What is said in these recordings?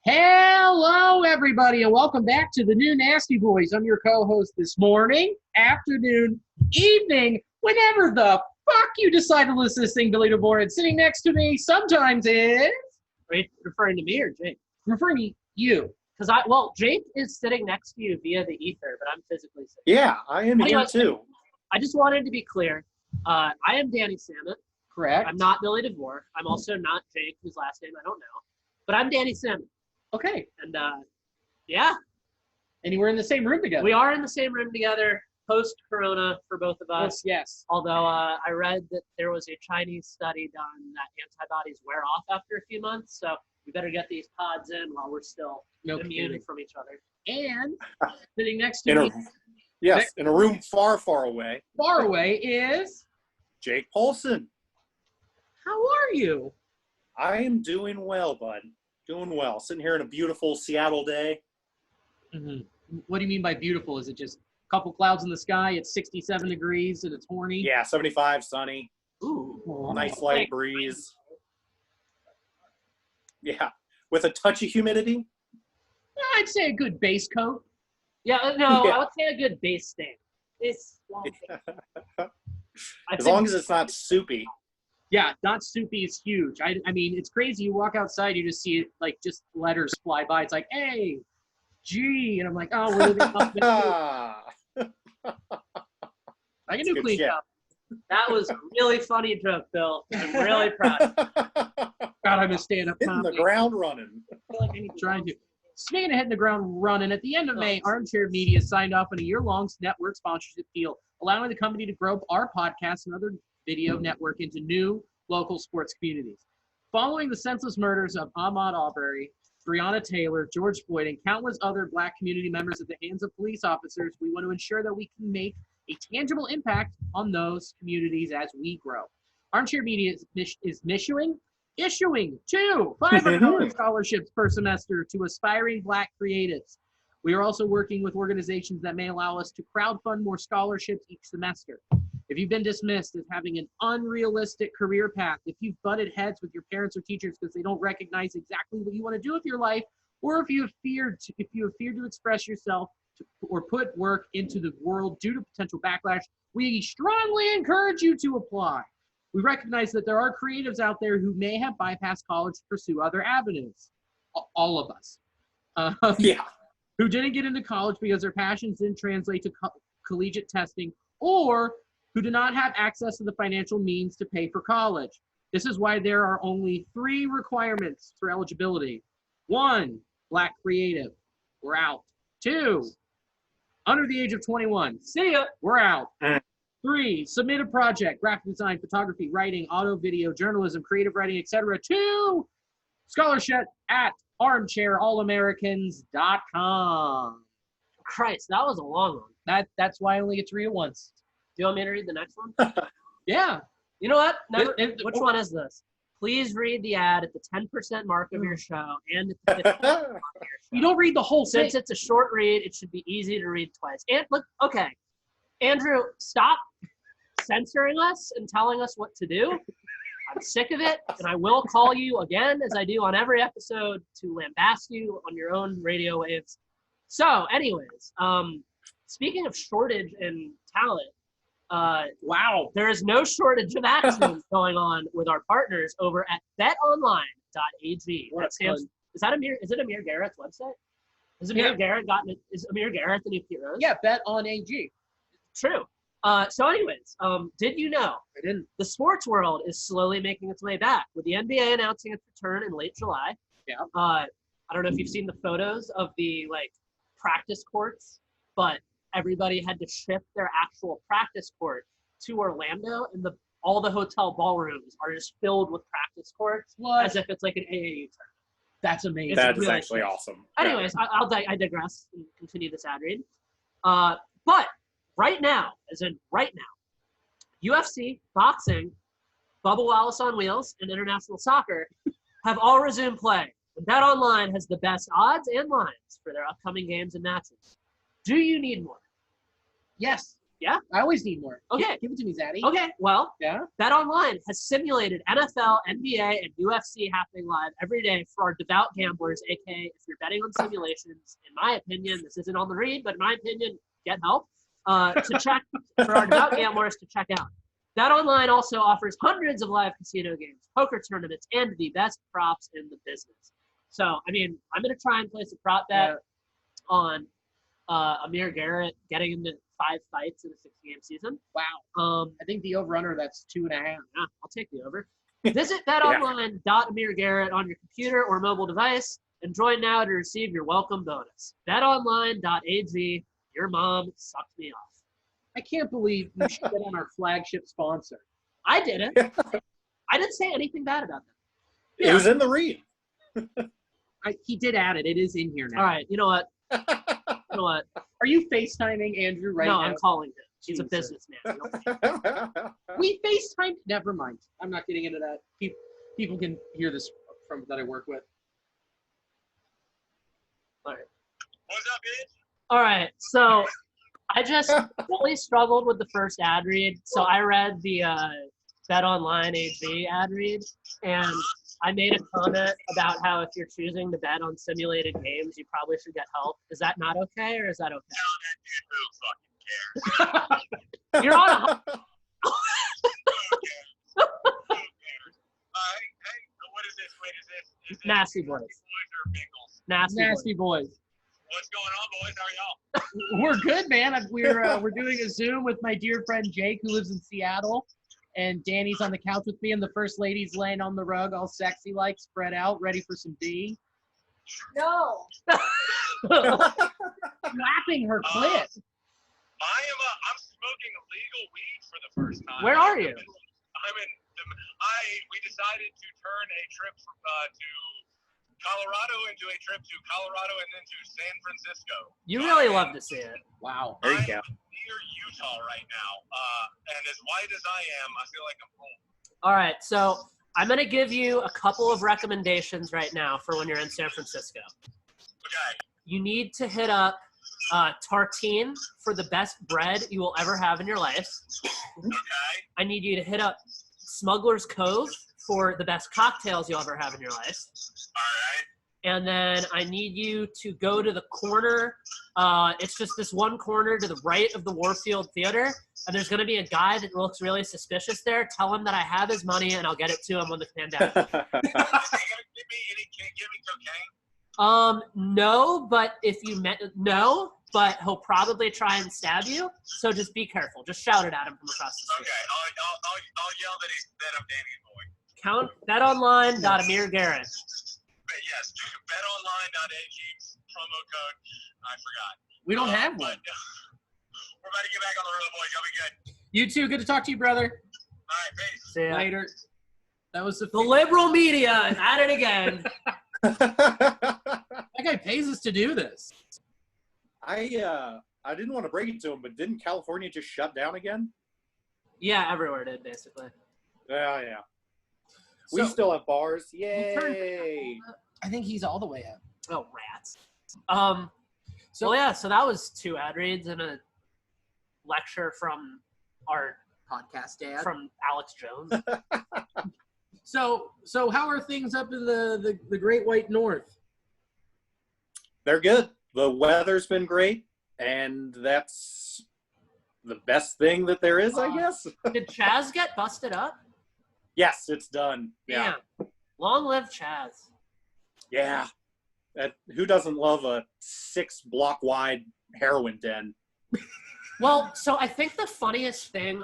Hello, everybody, and welcome back to the new Nasty Boys. I'm your co-host this morning, afternoon, evening, whenever the fuck you decide to listen to this thing, Billy DeVore. And sitting next to me sometimes is... Are you referring to me or Jake? Referring to you. Because Jake is sitting next to you via the ether, but I'm physically sitting. Yeah, I am here too. I just wanted to be clear. I am Danny Samet. Correct. I'm not Billy DeVore. I'm also not Jake, whose last name I don't know. But I'm Danny Samet. Okay. And, yeah. And we're in the same room together. We are in the same room together, post-corona for both of us. Yes. Although I read that there was a Chinese study done that antibodies wear off after a few months, so we better get these pods in while we're still immune from each other. And sitting next to me... in a room far, far away. Far away is... Jake Polson. How are you? I am doing well, bud. Doing well. Sitting here in a beautiful Seattle day. Mm-hmm. What do you mean by beautiful? Is it just a couple clouds in the sky? It's 67 degrees and it's horny? Yeah, 75, sunny. Ooh. Nice light breeze. Yeah. With a touch of humidity? I'd say a good base coat. Yeah, no, I would say a good base stain. It's as long as it's not soupy. Yeah, not soupy is huge. I mean, it's crazy. You walk outside, you just see like just letters fly by. It's like A, G, and I'm like, oh, we're living up there. I can do clean up. That was a really funny joke, Bill. I'm really proud. God, I'm a stand-up Hitting comedy. the ground running. I feel like I'm trying to. Speaking of hitting the ground running, at the end of May, Armchair Media signed off on a year-long network sponsorship deal, allowing the company to grow our podcast and other video network into new local sports communities. Following the senseless murders of Ahmaud Arbery, Breonna Taylor, George Floyd, and countless other Black community members at the hands of police officers, we want to ensure that we can make a tangible impact on those communities as we grow. Armchair Media is issuing two $500 scholarships per semester to aspiring Black creatives. We are also working with organizations that may allow us to crowdfund more scholarships each semester. If you've been dismissed as having an unrealistic career path, if you've butted heads with your parents or teachers because they don't recognize exactly what you want to do with your life, or if you have feared to express yourself or put work into the world due to potential backlash, we strongly encourage you to apply. We recognize that there are creatives out there who may have bypassed college to pursue other avenues. All of us. Who didn't get into college because their passions didn't translate to collegiate testing, or who do not have access to the financial means to pay for college. This is why there are only 3 requirements for eligibility. 1, Black creative. We're out. 2, under the age of 21. See ya. We're out. 3, submit a project, graphic design, photography, writing, audio, video, journalism, creative writing, etc. 2, scholarship at armchairallamericans.com. Christ, that was a long one. That's why I only get to read it once. Do you want me to read the next one? Yeah. You know what? Which one is this? Please read the ad at the 10% mark of your show and at the 50% mark of your show. You don't read the whole thing. Since it's a short read, it should be easy to read twice. And look, okay. Andrew, stop censoring us and telling us what to do. I'm sick of it, and I will call you again, as I do on every episode, to lambast you on your own radio waves. So, anyways, speaking of shortage in talent, wow, there is no shortage of action going on with our partners over at betonline.ag. Is it Amir Garrett's website? Is Amir Garrett the new Pete Rose? Yeah, bet on AG. True. So anyways, did you know I didn't. The sports world is slowly making its way back, with the NBA announcing its return in late July. Yeah. I don't know if you've seen the photos of the practice courts, but everybody had to shift their actual practice court to Orlando, and all the hotel ballrooms are just filled with practice courts, as if it's like an AAU tournament. That's amazing. That is actually awesome. Anyways, I digress and continue this ad read. But right now, UFC, boxing, Bubba Wallace on wheels, and international soccer have all resumed play. And BetOnline has the best odds and lines for their upcoming games and matches. Do you need more? Yes. Yeah? I always need more. Okay. Give it to me, Zaddy. Okay, well, Yeah? BetOnline has simulated NFL, NBA, and UFC happening live every day for our devout gamblers, aka if you're betting on simulations, in my opinion, this isn't on the read, but in my opinion, get help, to check, for our devout gamblers to check out. BetOnline also offers hundreds of live casino games, poker tournaments, and the best props in the business. So, I mean, I'm going to try and place a prop bet on Amir Garrett getting into 5 fights in a 6-game season. Wow. I think the over-under, that's 2.5. Yeah, I'll take the over. Visit betonline.amirgarrett on your computer or mobile device and join now to receive your welcome bonus. Betonline.ag. Your mom sucked me off. I can't believe you shit on our flagship sponsor. I didn't. I didn't say anything bad about them. It was in the read. He did add it. It is in here now. All right, you know what? You know what? Are you FaceTiming Andrew right now? No, I'm calling him. He's a Jesus. businessman. You don't- We FaceTime. Never mind. I'm not getting into that. People can hear this from that I work with. All right. What's up, bitch? All right, so I just really struggled with the first ad read. So I read the BetOnline AG ad read, and I made a comment about how if you're choosing to bet on simulated games, you probably should get help. Is that not okay, or is that okay? Tell that dude who fucking cares. You're on a Hey, what is this? Wait, is this Nasty Boys. Boys or Bengals? nasty boy. Boys. What's going on, boys? How are y'all? We're good, man. We're doing a Zoom with my dear friend Jake, who lives in Seattle, and Danny's on the couch with me, and the first lady's laying on the rug, all sexy like, spread out, ready for some D. No. Slapping her clit. I'm smoking illegal weed for the first time. Where are you? We decided to turn a trip to Colorado into a trip to Colorado and then to San Francisco. You really love to see it. Wow. There you go. I'm near Utah right now, and as white as I am, I feel like I'm home. All right, so I'm going to give you a couple of recommendations right now for when you're in San Francisco. Okay. You need to hit up Tartine for the best bread you will ever have in your life. Okay. I need you to hit up Smuggler's Cove for the best cocktails you'll ever have in your life. All right. And then I need you to go to the corner. It's just this one corner to the right of the Warfield Theater. And there's going to be a guy that looks really suspicious there. Tell him that I have his money and I'll get it to him when the pandemic. Can you give me cocaine? No, but no, but he'll probably try and stab you. So just be careful. Just shout it at him from across the street. Okay, I'll yell that I'm Danny's boy. Count betonline.amirgarrett. But yes, betonline.ag promo code. I forgot. We don't have one. But, we're about to get back on the road, boys. Y'all be good. You too. Good to talk to you, brother. All right, peace. See ya. Later. That was The liberal media is at it again. That guy pays us to do this. I didn't want to break it to him, but didn't California just shut down again? Yeah, everywhere did, basically. Yeah. We So- still have bars. Yay! I think he's all the way up. Oh, rats. So that was 2 ad reads and a lecture from our Podcast dad. from Alex Jones. So how are things up in the Great White North? They're good. The weather's been great, and that's the best thing that there is, I guess. Did Chaz get busted up? Yes, it's done. Yeah. Damn. Long live Chaz. Yeah. Who doesn't love a 6-block wide heroin den? Well, so I think the funniest thing,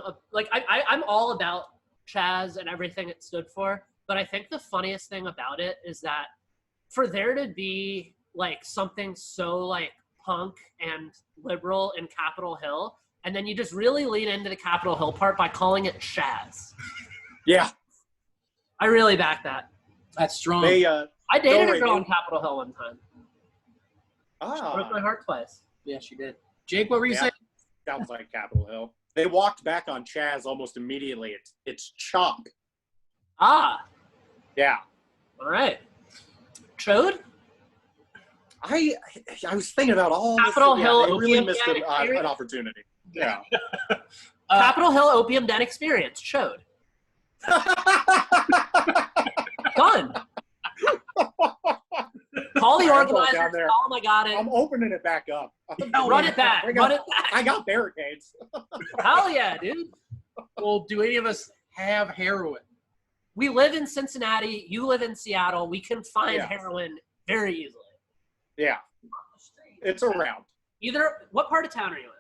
I'm all about Chaz and everything it stood for, but I think the funniest thing about it is that for there to be like something so like punk and liberal in Capitol Hill, and then you just really lean into the Capitol Hill part by calling it Chaz. Yeah. I really back that. That's strong. I dated a Don't girl worry, on Capitol Hill one time. Broke my heart twice. Yeah, she did. Jake, what were you Yeah. saying? Sounds like Capitol Hill. They walked back on Chaz almost immediately. It's chop. Ah, Yeah. all right. Chode? I was thinking about all Capitol this. Hill They really opium missed den an experience? opportunity. Yeah. Capitol Hill opium den experience showed. Done. Call the I'm going organizers. down there. Tell them I got it. I'm opening it back up. Run it back. Run it back. I got barricades. Hell yeah, dude. Well, do any of us have heroin? We live in Cincinnati. You live in Seattle. We can find Yeah. heroin very easily. Yeah. It's around. What part of town are you in?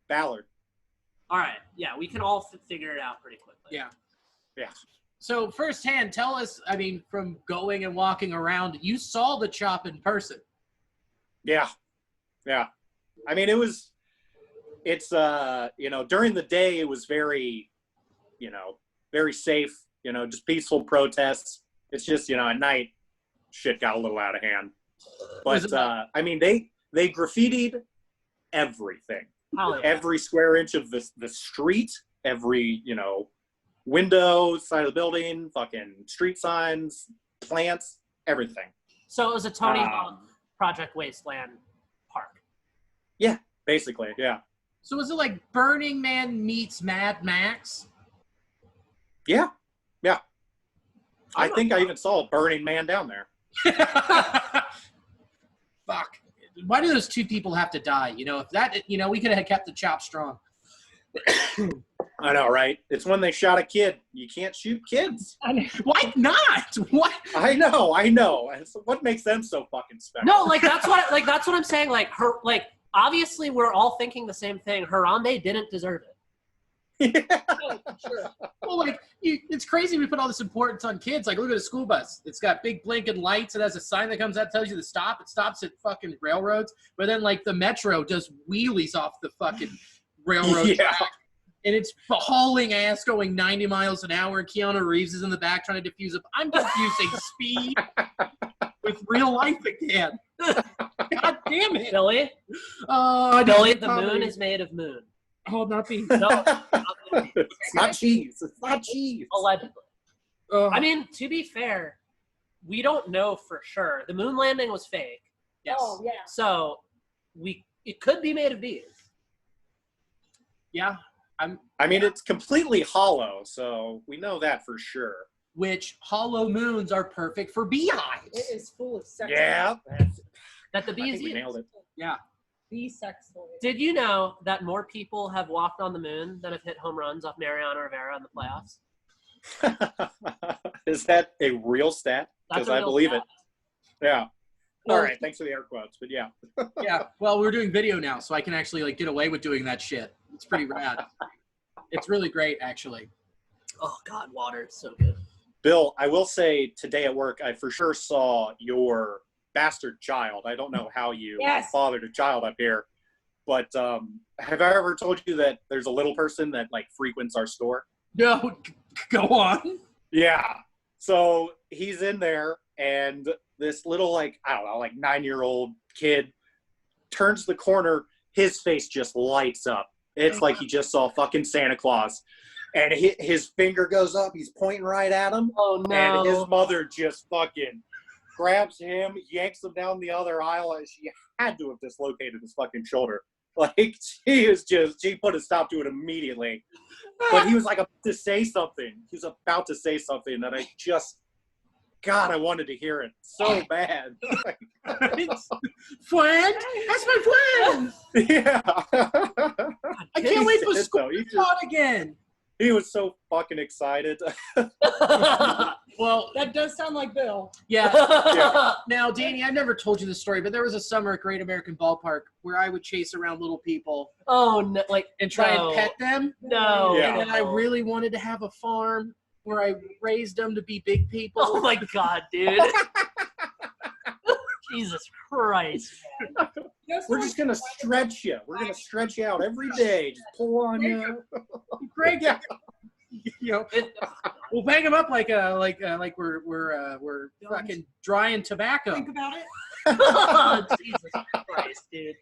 Ballard. All right. Yeah, we can all figure it out pretty quickly. Yeah. Yeah. So firsthand, tell us, I mean, from going and walking around, you saw the chop in person. Yeah. Yeah. I mean, it's during the day it was very, very safe, just peaceful protests. It's just, at night, shit got a little out of hand. But, I mean, they graffitied everything. Hell yeah. Every square inch of the street, every, window, side of the building, fucking street signs, plants, everything. So it was a Tony Hawk Project Wasteland park. Yeah, basically, yeah. So was it like Burning Man meets Mad Max? Yeah, yeah. I think I even saw a Burning Man down there. Fuck. Why do those two people have to die? If that, we could have kept the chop strong. I know, right? It's when they shot a kid. You can't shoot kids. Why not? What? I know. It's what makes them so fucking special? No, that's what I'm saying. Obviously we're all thinking the same thing. Harambe didn't deserve it. Yeah. Oh, sure. Well, it's crazy we put all this importance on kids. Like, look at a school bus. It's got big blinking lights. It has a sign that comes out, tells you to stop. It stops at fucking railroads. But then, the metro does wheelies off the fucking railroad track. And it's hauling ass going 90 miles an hour. And Keanu Reeves is in the back trying to defuse it. I'm confusing speed with real life again. God damn it. Billy, Billy, the moon is made of moon. Oh, not being. No, It's not cheese. It's not cheese. allegedly. I mean, to be fair, we don't know for sure. The moon landing was fake. Yes. Oh, yeah. So it could be made of bees. Yeah. I mean, it's completely hollow, so we know that for sure. Which hollow moons are perfect for beehives. It is full of sex. Yeah. That the I bees think we use. nailed it. Yeah. Bee sex toys. Did you know that more people have walked on the moon than have hit home runs off Mariano Rivera in the playoffs? Is that a real stat? That's Because a I real believe stat. it. Yeah. Well, All right. Thanks for the air quotes, but yeah. Yeah. Well, we're doing video now, so I can actually get away with doing that shit. It's pretty rad. It's really great, actually. Oh God, water, it's so good. Bill, I will say today at work, I for sure saw your bastard child. I don't know how you fathered a child up here, but have I ever told you that there's a little person that frequents our store? No, go on. Yeah. So he's in there, and this little 9-year-old kid turns the corner. His face just lights up. It's like he just saw fucking Santa Claus. And his finger goes up. He's pointing right at him. Oh, no. And his mother just fucking grabs him, yanks him down the other aisle. And she had to have dislocated his fucking shoulder. She put a stop to it immediately. But he was about to say something. He was about to say something that I wanted to hear it so bad. Friend? That's my friend! Yeah. I can't wait for school to start again. He was so fucking excited. Well, That does sound like Bill. yeah. Yeah. Now, Danny, I've never told you this story, but there was a summer at Great American Ballpark where I would chase around little people Oh no! and try no. and pet them. No. Yeah. And then I really wanted to have a farm where I raised them to be big people. Oh my God, dude! Jesus Christ! Man. We're just going to stretch you. We're going to stretch you out every day. Just pull on you. Greg, we'll bang them up like we're fucking drying tobacco. Think about it. Oh, Jesus Christ, dude!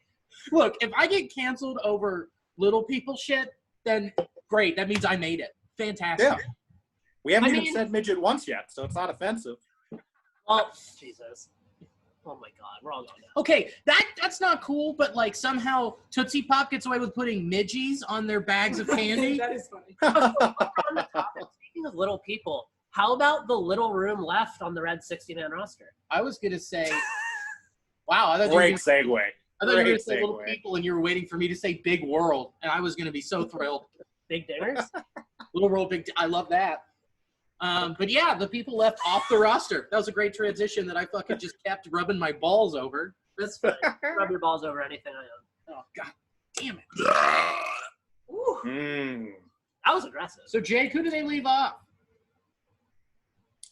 Look, if I get canceled over little people shit, then great. That means I made it. Fantastic. Yeah. We haven't even said midget once yet, so it's not offensive. Oh, Jesus! Oh my God, we're all going down. Okay, that's not cool, but like somehow Tootsie Pop gets away with putting midgies on their bags of candy. That is funny. On the topic, speaking of little people, how about the little room left on the Red 60-man roster? I was gonna say, wow, I thought Great segue. I thought you were going Great to say little segue. people, and you were waiting for me to say big world, and I was going to be so thrilled. Big dingers? Little world, big. I love that. But yeah, the people left off the roster. That was a great transition that I fucking just kept rubbing my balls over. That's fine. Rub your balls over anything I own. Oh God, damn it! Ooh, Mm. that was aggressive. So Jake, who do they leave off?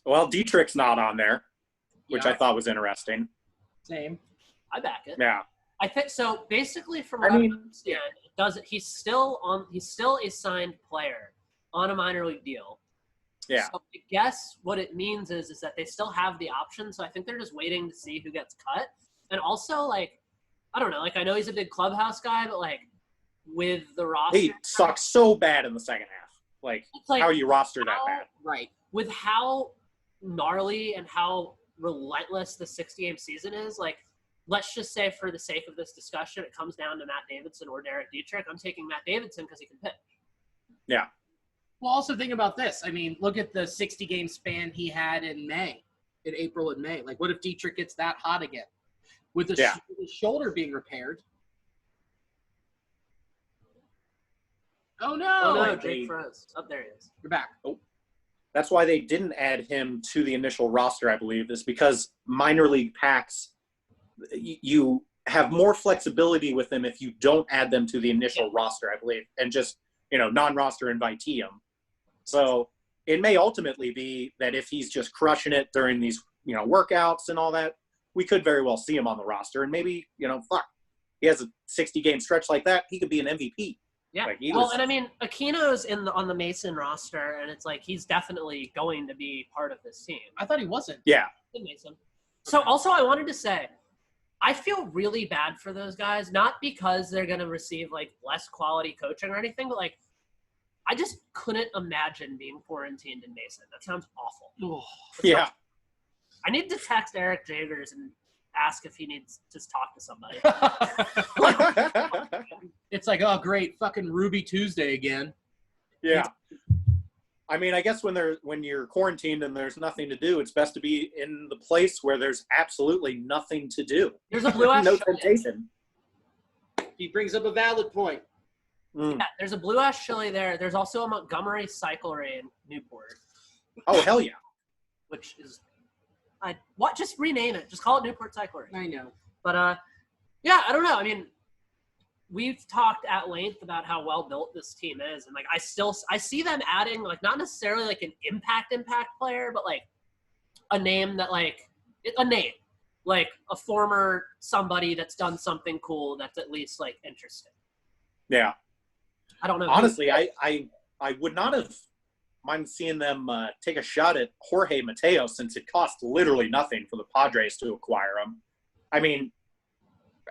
Well, Dietrich's not on there, which Yeah. I thought was interesting. Same. I back it. Yeah. I think so. Basically, from I what I mean, understand, it doesn't. He's still a signed player on a minor league deal. Yeah. So I guess what it means is that they still have the option. So I think they're just waiting to see who gets cut. And also, like, I don't know. Like, I know he's a big clubhouse guy, but like with the roster, He sucked so bad in the second half. Like, it's like how you roster that how- bad? Right. with how gnarly and how relentless the 60-game season is, like, let's just say for the sake of this discussion, it comes down to Matt Davidson or Derek Dietrich. I'm taking Matt Davidson because he can pitch. Yeah. Well, also think about this. I mean, look at the 60-game span he had in April and May. Like, what if Dietrich gets that hot again? With his shoulder being repaired. Oh, no. Oh, no, like Jake they- froze. Oh, there he is. You're back. That's why they didn't add him to the initial roster, I believe, is because minor league packs, you have more flexibility with them if you don't add them to the initial roster, I believe, and just, non-roster invitee them. So it may ultimately be that if he's just crushing it during these, workouts and all that, we could very well see him on the roster. And maybe, he has a 60-game stretch like that, he could be an MVP. Yeah. Like, he well, was- and I mean, Aquino's on the Mason roster, and it's like he's definitely going to be part of this team. I thought he wasn't. Yeah. Mason. So also, I wanted to say, I feel really bad for those guys, not because they're going to receive like less quality coaching or anything, but like, I just couldn't imagine being quarantined in Mason. That sounds awful. Yeah. I need to text Eric Jagers and ask if he needs to talk to somebody. It's like, oh, great, fucking Ruby Tuesday again. Yeah. I mean, I guess when you're quarantined and there's nothing to do, it's best to be in the place where there's absolutely nothing to do. There's a blue ash. No temptation. He brings up a valid point. Mm. Yeah, there's a blue ash chili there. There's also a Montgomery cyclery in Newport, Oh, hell yeah. which is, just rename it. Just call it Newport Cyclery. I know. But yeah, I don't know. I mean, we've talked at length about how well built this team is, and like I see them adding like not necessarily like an impact player, but like a name that like a former somebody that's done something cool that's at least like interesting. Yeah. I don't know. Honestly, I would not have mind seeing them take a shot at Jorge Mateo since it cost literally nothing for the Padres to acquire him. I mean,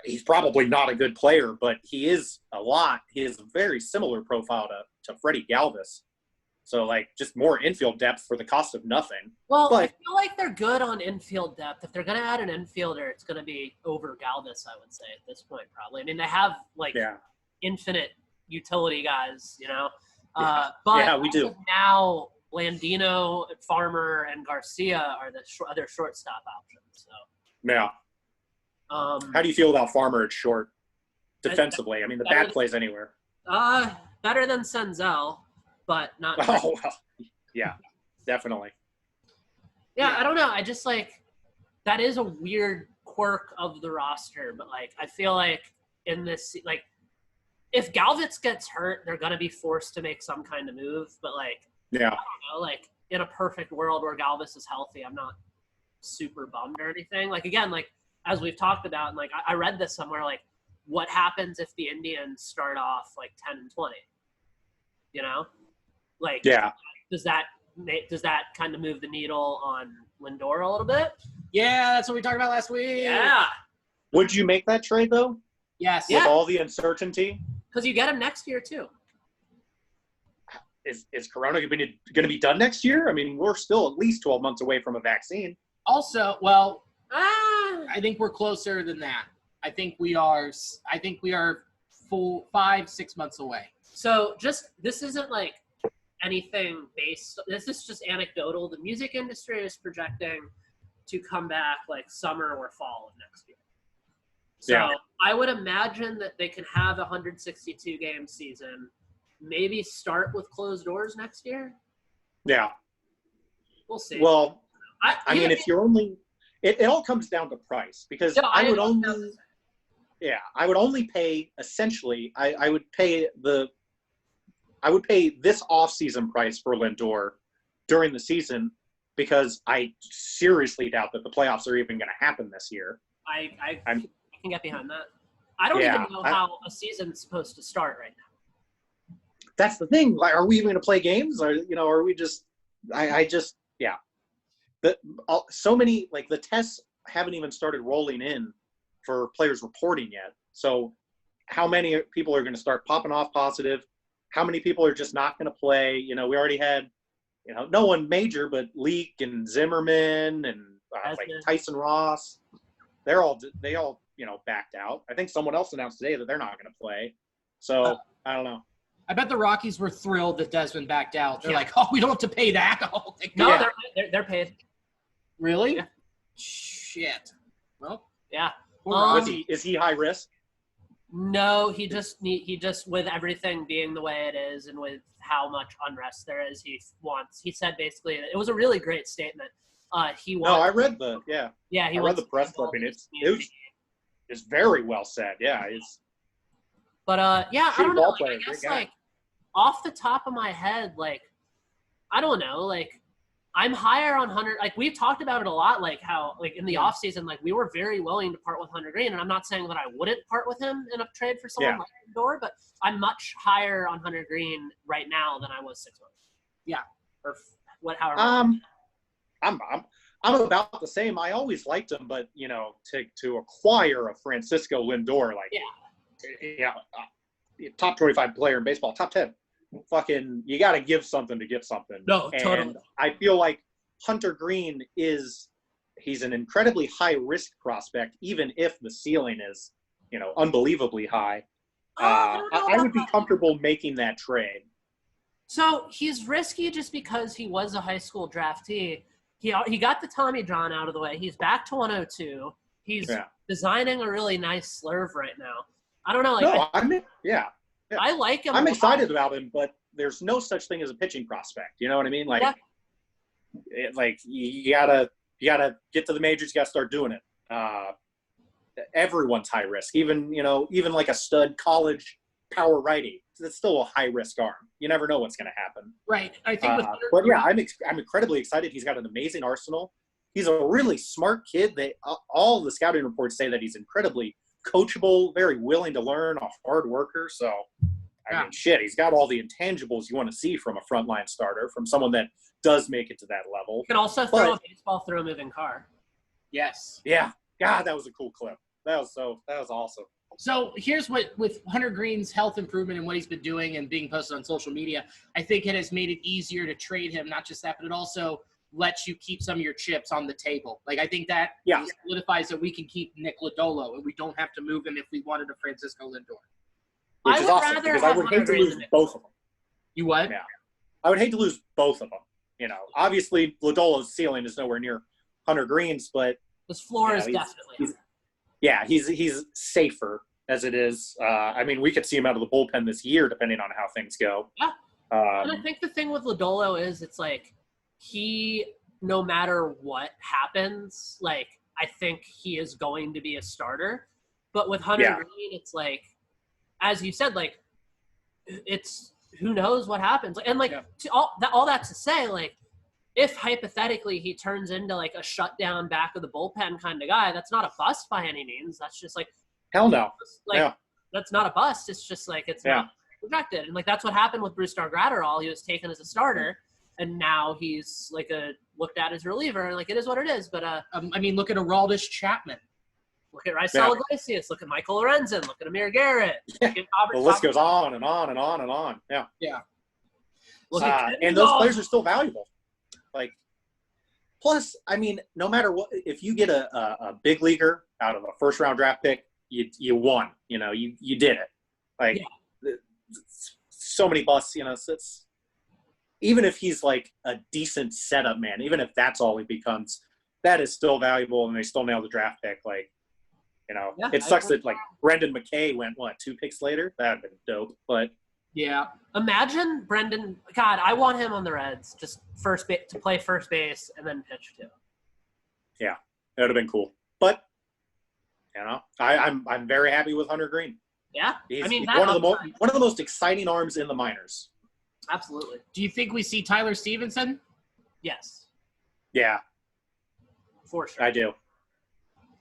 he's probably not a good player, but he is a lot. He has a very similar profile to Freddie Galvis. So, like, just more infield depth for the cost of nothing. Well, I but- feel like they're good on infield depth. If they're going to add an infielder, it's going to be over Galvis, I would say, at this point, probably. I mean, they have, like, infinite utility guys, But Yeah, we do. Now, Blandino, Farmer, and Garcia are the other shortstop options. So, Yeah. How do you feel about Farmer at short defensively? I mean, the bat plays anywhere. better than Senzel, but not. Oh, well, yeah, definitely. Yeah, I don't know. I just like that is a weird quirk of the roster, but like I feel like in this, like if Galvitz gets hurt, they're gonna be forced to make some kind of move. But like, Yeah. I don't know, like in a perfect world where Galvis is healthy, I'm not super bummed or anything. Like again, like as we've talked about, and like I read this somewhere, like what happens if the Indians start off like 10-20? You know, like Yeah. does that kind of move the needle on Lindor a little bit? Yeah, that's what we talked about last week. Yeah, Would you make that trade though? Yes. With all the uncertainty? because you get him next year too. Is Corona going to be done next year? I mean, we're still at least 12 months away from a vaccine. Also, well, I think we're closer than that. I think we are full 5-6 months away. So this isn't like anything based. This is just anecdotal. The music industry is projecting to come back like summer or fall of next year. So Yeah. I would imagine that they can have a 162 game season, maybe start with closed doors next year. Yeah. We'll see. Well, I mean, if you're only, it all comes down to price because Yeah, I would I only pay essentially, I would pay this off-season price for Lindor during the season because I seriously doubt that the playoffs are even going to happen this year. I can get behind that. I don't even know how a season's supposed to start right now. That's the thing. Like, are we even going to play games? Or, are we just, yeah. So many, like the tests haven't even started rolling in for players reporting yet. So how many people are going to start popping off positive? How many people are just not going to play? We already had, no one major, but Leak and Zimmerman and like Tyson Ross. They all, backed out. I think someone else announced today that they're not going to play. So I don't know. I bet the Rockies were thrilled that Desmond backed out. They're like, oh, we don't have to pay that. Oh, No, Yeah. they're paid. really? Yeah. Shit. Well, Yeah. poor Um, Rocky. Is he high risk? No, he just with everything being the way it is and with how much unrest there is, he said basically it was a really great statement. He wants. No, I read the he I read the press clipping. It's very well said. Yeah, it's But I don't know. ball Like, player, I guess great guy. like off the top of my head, like I don't know, like I'm higher on Hunter. Like we've talked about it a lot, like how like in the off season, like we were very willing to part with Hunter Green, and I'm not saying that I wouldn't part with him in a trade for someone like Lindor, but I'm much higher on Hunter Green right now than I was 6 months. Yeah. Or however. I'm about the same. I always liked him, but to acquire a Francisco Lindor, like top 25 player in baseball, top 10, fucking, you got to give something to get something. No, and totally. I feel like Hunter Green he's an incredibly high risk prospect, even if the ceiling is, unbelievably high. I would be comfortable making that trade. So he's risky just because he was a high school draftee. He got the Tommy John out of the way. He's back to 102. He's designing a really nice slurve right now. I don't know. I like him. I'm excited about him, but there's no such thing as a pitching prospect. You know what I mean? Like, you gotta get to the majors. You gotta start doing it. Everyone's high risk. Even like a stud college power righty. That's still a high risk arm. You never know what's going to happen. Right. I think but yeah, I'm incredibly excited. He's got an amazing arsenal. He's a really smart kid. All the scouting reports say that he's incredibly coachable, very willing to learn, a hard worker. So, I mean, shit, he's got all the intangibles you want to see from a frontline starter, from someone that does make it to that level. Can also throw a baseball through a moving car. yes. Yeah. God, that was a cool clip. That was awesome. So here's what, with Hunter Green's health improvement and what he's been doing and being posted on social media, I think it has made it easier to trade him. Not just that, but it also lets you keep some of your chips on the table. Like, I think that solidifies that we can keep Nick Lodolo and we don't have to move him if we wanted a Francisco Lindor. Which is awesome, because I would hate to lose both of them. You what? Yeah. I would hate to lose both of them. Obviously Lodolo's ceiling is nowhere near Hunter Green's, but his floor is definitely. He's safer as it is. I mean, we could see him out of the bullpen this year, depending on how things go. Yeah. And I think the thing with Lodolo is it's like no matter what happens, like I think he is going to be a starter. But with Hunter Green, it's like, as you said, like it's who knows what happens. And like all that to say, like if hypothetically he turns into like a shutdown back of the bullpen kind of guy, that's not a bust by any means. That's just like hell no. Like that's not a bust. It's just like it's not projected. And like that's what happened with Brusdar Graterol. He was taken as a starter, and now he's like looked at as a reliever. And like it is what it is. But I mean, look at Aroldis Chapman. Look at Raisel Iglesias. Look at Michael Lorenzen. Look at Amir Garrett. Look at the list goes on and on and on and on. Yeah. Look at and those players are still valuable. Like, Plus, I mean, no matter what, if you get a big leaguer out of a first-round draft pick, you won. You know, you did it. Like, so many busts, you know, so it's even if he's like a decent setup man, even if that's all he becomes, that is still valuable, and they still nail the draft pick. Like, you know, it sucks that like Brendan McKay went 2 picks later. That'd been dope, but Yeah. Imagine Brendan. God, I want him on the Reds, just to play first base and then pitch too. yeah, that would have been cool. But you know, I'm very happy with Hunter Green. Yeah, He's, I mean, he's one of the most exciting arms in the minors. absolutely. Do you think we see Tyler Stevenson? Yes, Yeah, for sure. I do.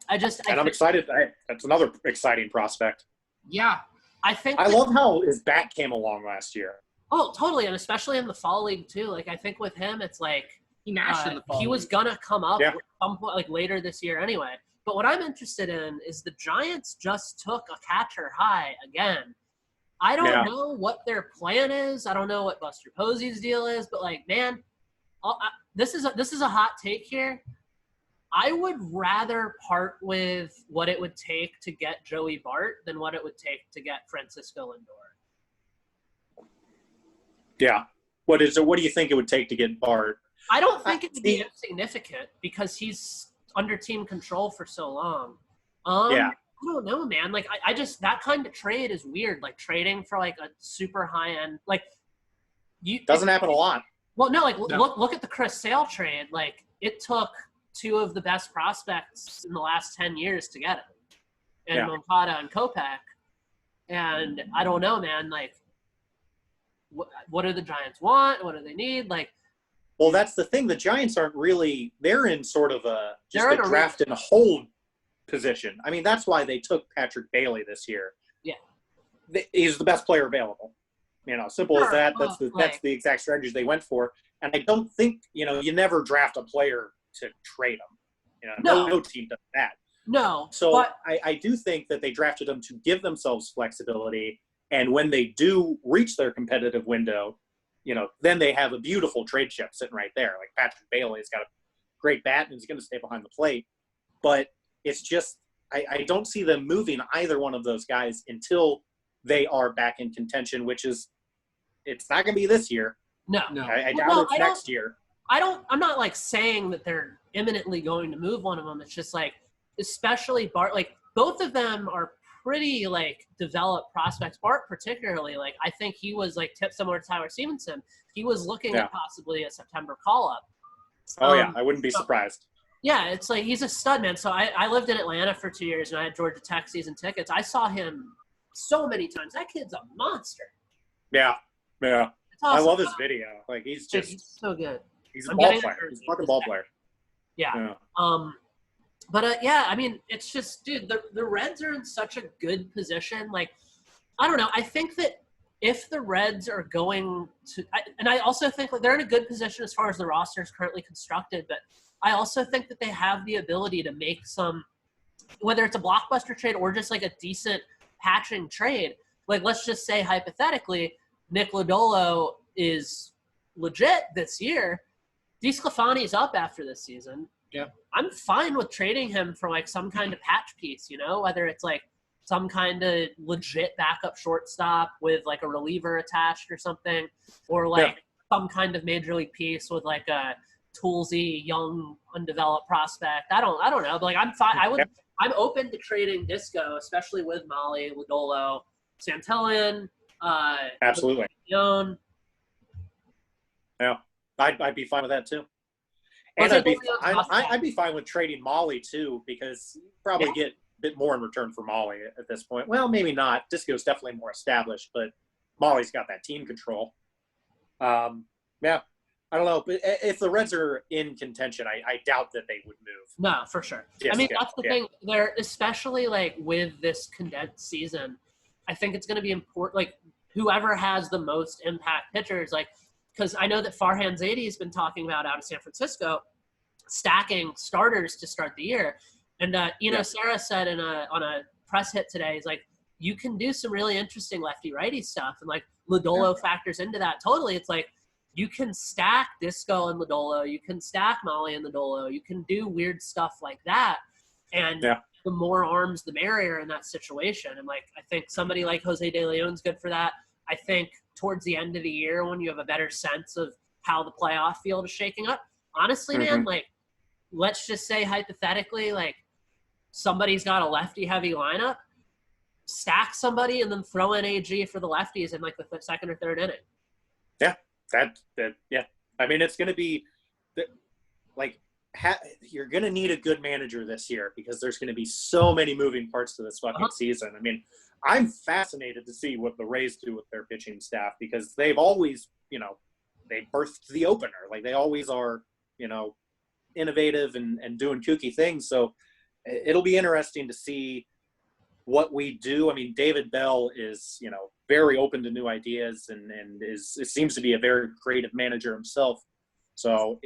I'm excited. That's another exciting prospect. Yeah. I love how his bat came along last year. Oh, totally, and especially in the fall league too. Like I think with him, it's like He mashed in the fall. he was gonna come up Yeah. at some point, like later this year anyway. But what I'm interested in is the Giants just took a catcher high again. I don't know what their plan is. I don't know what Buster Posey's deal is, but like, man, this is a hot take here. I would rather part with what it would take to get Joey Bart than what it would take to get Francisco Lindor. Yeah. What do you think it would take to get Bart? I don't think it would be insignificant because he's under team control for so long. Yeah. I don't know, man. Like, I just, that kind of trade is weird. Like, trading for, like, a super high-end, like, Doesn't happen a lot. Well, no, like, look at the Chris Sale trade. Like, it took 2 of the best prospects in the last 10 years to get him. And Moncada and Kopech. And I don't know, man. Like, what do the Giants want? What do they need? Like, well, that's the thing. The Giants aren't really – they're in sort of a draft and hold position. I mean, that's why they took Patrick Bailey this year. Yeah. He's the best player available. You know, simple as that. That's the exact strategy they went for. And I don't think, you know, you never draft a player to trade him. You know, no team does that. No. So but I do think that they drafted him to give themselves flexibility. And when they do reach their competitive window, you know, then they have a beautiful trade chip sitting right there. Like Patrick Bailey's got a great bat and he's going to stay behind the plate. But it's just I don't see them moving either one of those guys until they are back in contention, which is it's not going to be this year. No. I doubt it's next year. I'm not like saying that they're imminently going to move one of them. It's just like, especially Bart, like both of them are pretty like developed prospects. Bart particularly, like I think he was like tipped similar to Tyler Stevenson. He was looking at possibly a September call up. Oh yeah, I wouldn't be surprised. Yeah, it's like he's a stud, man. So I lived in Atlanta for 2 years and I had Georgia Tech season tickets. I saw him so many times. That kid's a monster. Yeah. Awesome. I love his video. Like he's so good. He's a ball player. He's a fucking ball player. Yeah. But yeah, I mean, it's just, dude, the Reds are in such a good position. Like, I don't know. I think that if the Reds are going to, and I also think that they're in a good position as far as the roster is currently constructed, but I also think that they have the ability to make some, whether it's a blockbuster trade or just like a decent patching trade. Like, let's just say hypothetically, Nick Lodolo is legit this year. DeSclafani's up after this season. Yeah. I'm fine with trading him for like some kind of patch piece, you know, whether it's like some kind of legit backup shortstop with like a reliever attached or something, or like some kind of major league piece with like a toolsy young undeveloped prospect. I don't know, but like I'm fine. I'm open to trading Disco, especially with Molly, Lodolo, Santillan, absolutely. Leon. Yeah, I'd be fine with that too. And I'd be fine with trading Molly too, because you probably get a bit more in return for Molly at this point. Well, maybe not. Disco's definitely more established, but Molly's got that team control. Yeah, I don't know. But if the Reds are in contention, I doubt that they would move. No, for sure. Yes, I mean, that's the thing. They're especially like with this condensed season, I think it's going to be important. Like whoever has the most impact pitchers, like, because I know that Farhan Zaidi has been talking about out of San Francisco, stacking starters to start the year. And, Sarah said on a press hit today, he's like, you can do some really interesting lefty-righty stuff. And, like, Lodolo factors into that totally. It's like you can stack Disco and Lodolo, you can stack Molly and Lodolo, you can do weird stuff like that. And the more arms, the merrier in that situation. And like, I think somebody like Jose De Leon's good for that. I think towards the end of the year, when you have a better sense of how the playoff field is shaking up, honestly, man, like, let's just say hypothetically, like, somebody's got a lefty heavy lineup, stack somebody and then throw in AG for the lefties in like the second or third inning. Yeah, that I mean, it's going to be like you're going to need a good manager this year because there's going to be so many moving parts to this fucking season. I mean, I'm fascinated to see what the Rays do with their pitching staff because they've always, you know, they birthed the opener. Like they always are, you know, innovative and doing kooky things. So it'll be interesting to see what we do. I mean, David Bell is, you know, very open to new ideas and it seems to be a very creative manager himself. So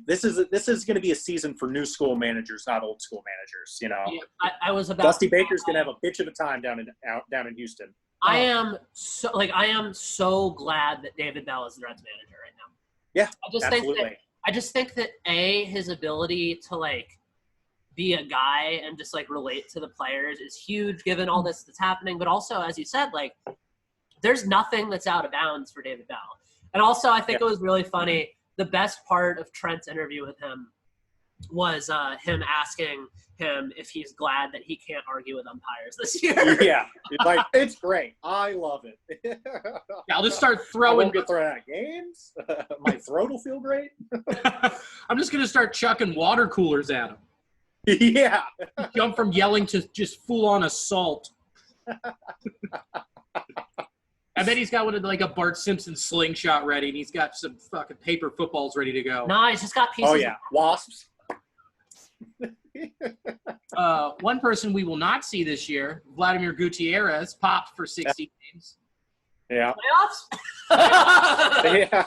this is going to be a season for new school managers, not old school managers. You know, yeah, I was about Dusty Baker's going to have a bitch of a time down in Houston. I am so glad that David Bell is the Reds manager right now. Yeah, absolutely. I just think that his ability to like be a guy and just like relate to the players is huge given all this that's happening. But also, as you said, like there's nothing that's out of bounds for David Bell. And also, I think it was really funny. The best part of Trent's interview with him was him asking him if he's glad that he can't argue with umpires this year. Yeah, like it's great. I love it. Yeah, I'll just start I throwing. won't get thrown out of games. My throat will feel great. I'm just gonna start chucking water coolers at him. Yeah. Jump from yelling to just full-on assault. I bet he's got one of like a Bart Simpson slingshot ready, and he's got some fucking paper footballs ready to go. No, he's just got pieces. Oh yeah, wasps. One person we will not see this year, Vladimir Gutierrez, popped for 60 games. Yeah. Playoffs? Yeah.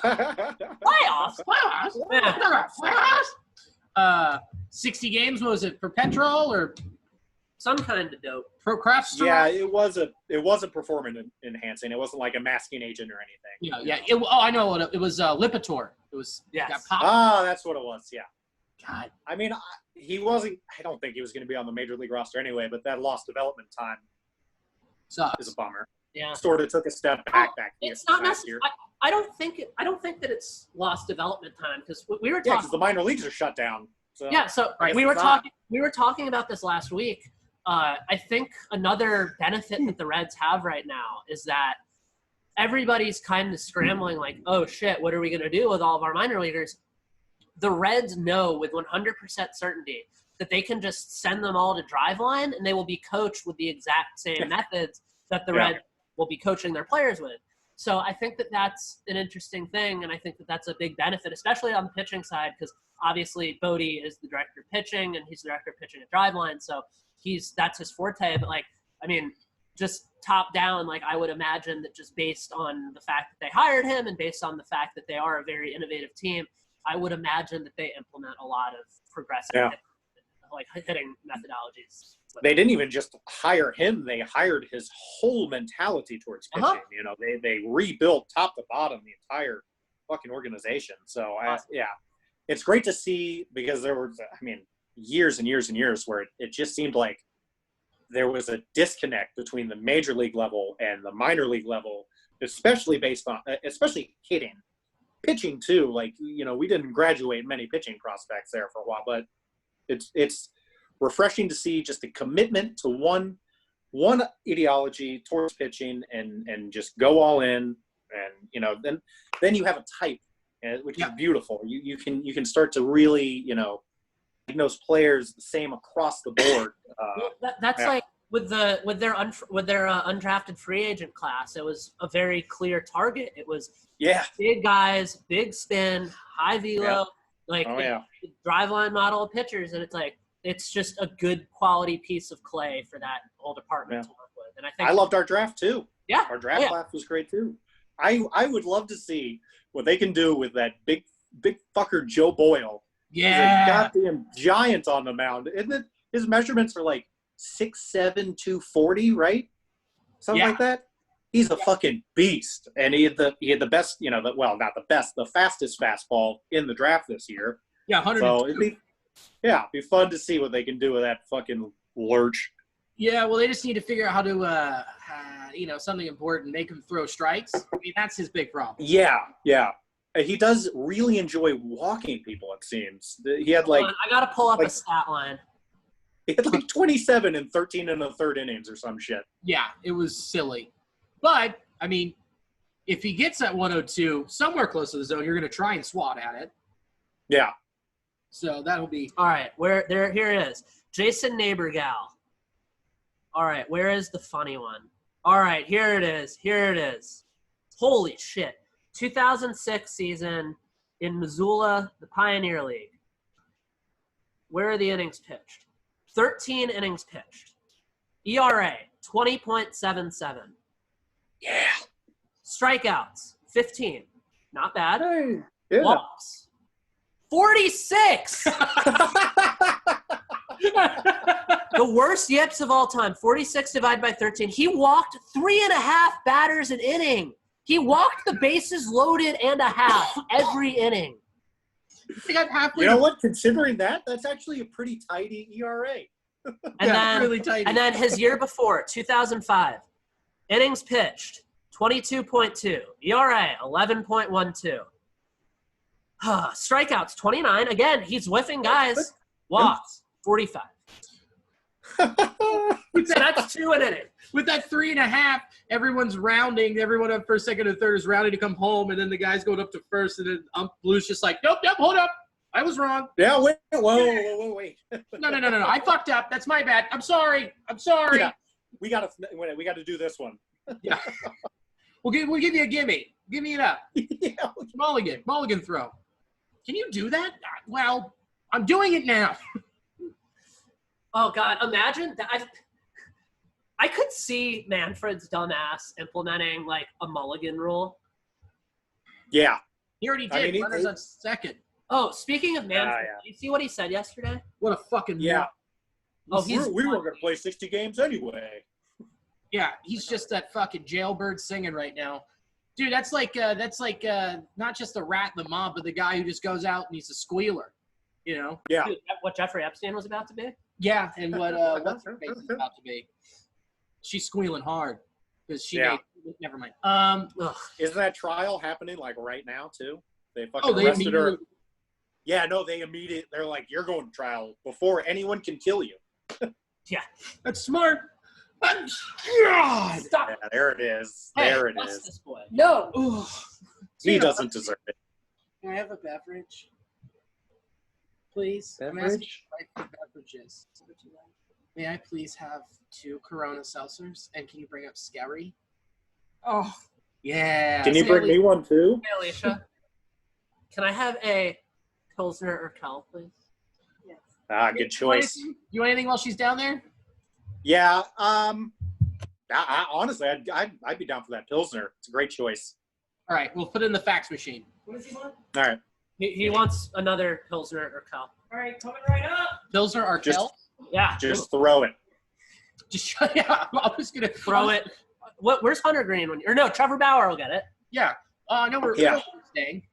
Playoffs? 60 games, what was it, for petrol or Some kind of dope. pro craft store? Yeah, it wasn't performance enhancing. It wasn't like a masking agent or anything. Yeah. I know what it was. Lipitor. It was. Yes. Got popped. Ah, that's what it was. Yeah. God. I mean, he wasn't. I don't think he was going to be on the major league roster anyway. But that lost development time Sucks. is a bummer. Yeah. Sort of took a step back It's not last necessary. year. I don't think that it's lost development time because we were Yeah, talking. because the minor leagues are shut down. So Yeah, so I guess we were it's not. talking about this last week. I think another benefit that the Reds have right now is that everybody's kind of scrambling like, oh shit, what are we going to do with all of our minor leaguers? The Reds know with 100% certainty that they can just send them all to Driveline and they will be coached with the exact same methods that the Reds will be coaching their players with. So I think that that's an interesting thing, and I think that that's a big benefit, especially on the pitching side, because obviously Bodie is the director of pitching, and he's the director of pitching at Driveline, so that's his forte. But, like, I mean, just top down, like, I would imagine that just based on the fact that they hired him and based on the fact that they are a very innovative team, I would imagine that they implement a lot of progressive hitting methodologies. They didn't even just hire him; they hired his whole mentality towards pitching. You know, they rebuilt top to bottom the entire fucking organization. So it's great to see because there were, I mean, years and years and years where it just seemed like there was a disconnect between the major league level and the minor league level, especially especially hitting, pitching too. Like, you know, we didn't graduate many pitching prospects there for a while, but it's refreshing to see just a commitment to one ideology towards pitching and just go all in. And, you know, then you have a type, which is beautiful. You can start to really, you know, diagnose players the same across the board. That's like with their undrafted free agent class. It was a very clear target. It was big guys, big spin, high velo, the Driveline model of pitchers, and it's like it's just a good quality piece of clay for that whole department to work with. And I think I loved our draft too. Yeah, our draft class was great too. I would love to see what they can do with that big fucker Joe Boyle. Yeah, he's a goddamn giant on the mound. Isn't it? His measurements are like 6'7", 240, right? Something like that. he's a fucking beast, and he had the best, not the best, the fastest fastball in the draft this year. Yeah, 100. So it'd be fun to see what they can do with that fucking lurch. Yeah, well, they just need to figure out how to, something important, make him throw strikes. I mean, that's his big problem. Yeah. He does really enjoy walking people, it seems. He had Hold on, I gotta pull up a stat line. He had 27 in 13 and a third innings or some shit. Yeah, it was silly. But, I mean, if he gets at 102, somewhere close to the zone, you're going to try and swat at it. Yeah. So that'll be. All right, here it is. Jason Neighborgal. All right, where is the funny one? All right, here it is. Holy shit. 2006 season in Missoula, the Pioneer League. Where are the innings pitched? 13 innings pitched. ERA, 20.77. Yeah. Strikeouts, 15. Not bad. Hey, yeah. Walks, 46. The worst yips of all time, 46 divided by 13. He walked 3.5 batters an inning. He walked the bases loaded and a half every inning. They got halfway. You know what? Considering that, that's actually a pretty tidy ERA. And really tight. And then his year before, 2005, innings pitched, 22.2. ERA, 11.12. Strikeouts, 29. Again, he's whiffing guys. Walks, 45. So that's 2 an inning. With that 3.5, everyone's rounding. Everyone up first, second, and third is rounding to come home, and then the guy's going up to first, and then Blue's just like, nope, hold up. I was wrong. Yeah, wait. No. I fucked up. That's my bad. I'm sorry. Yeah, we gotta do this one. Yeah. We'll give you a gimme. Gimme it up. Yeah. Mulligan throw. Can you do that? Well, I'm doing it now. Oh, God, imagine that. I could see Manfred's dumbass implementing, like, a mulligan rule. Yeah. He already did. mean, Runners on second. Oh, speaking of Manfred, yeah. did you see what he said yesterday? What a fucking Yeah. Oh, we were gonna play 60 games anyway. Yeah, he's just that fucking jailbird singing right now. Dude, that's like not just the rat in the mob, but the guy who just goes out and he's a squealer, you know? Yeah. Dude, what Jeffrey Epstein was about to be? Yeah, and what's her face is about to be. She's squealing hard because she Yeah. never mind. Ugh. Isn't that trial happening like right now too? They fucking Oh, they arrested her. immediately. Yeah, no, they're like, you're going to trial before anyone can kill you. That's smart. God. Stop. Yeah, there it is. Hey, There it bless is. this boy. No. Ooh. He doesn't deserve it. Can I have a beverage? Please. Beverage? I'm asking for beverages. May I please have 2 Corona seltzers? And can you bring up Scary? Oh. Yeah. Can you bring me one too? Hey, Alicia. Can I have a Pilsner or Kel, please? Yes. Ah, good choice. You want anything while she's down there? Yeah. Honestly, I'd be down for that Pilsner. It's a great choice. All right, we'll put it in the fax machine. What does he want? All right. He wants another Pilsner or Kel. All right, coming right up. Pilsner or Just- Kel? Yeah. Just throw it. Just yeah, I was gonna Throw it. Where's Hunter Green? Or no, Trevor Bauer will get it. Yeah. I know where Yeah. we're staying.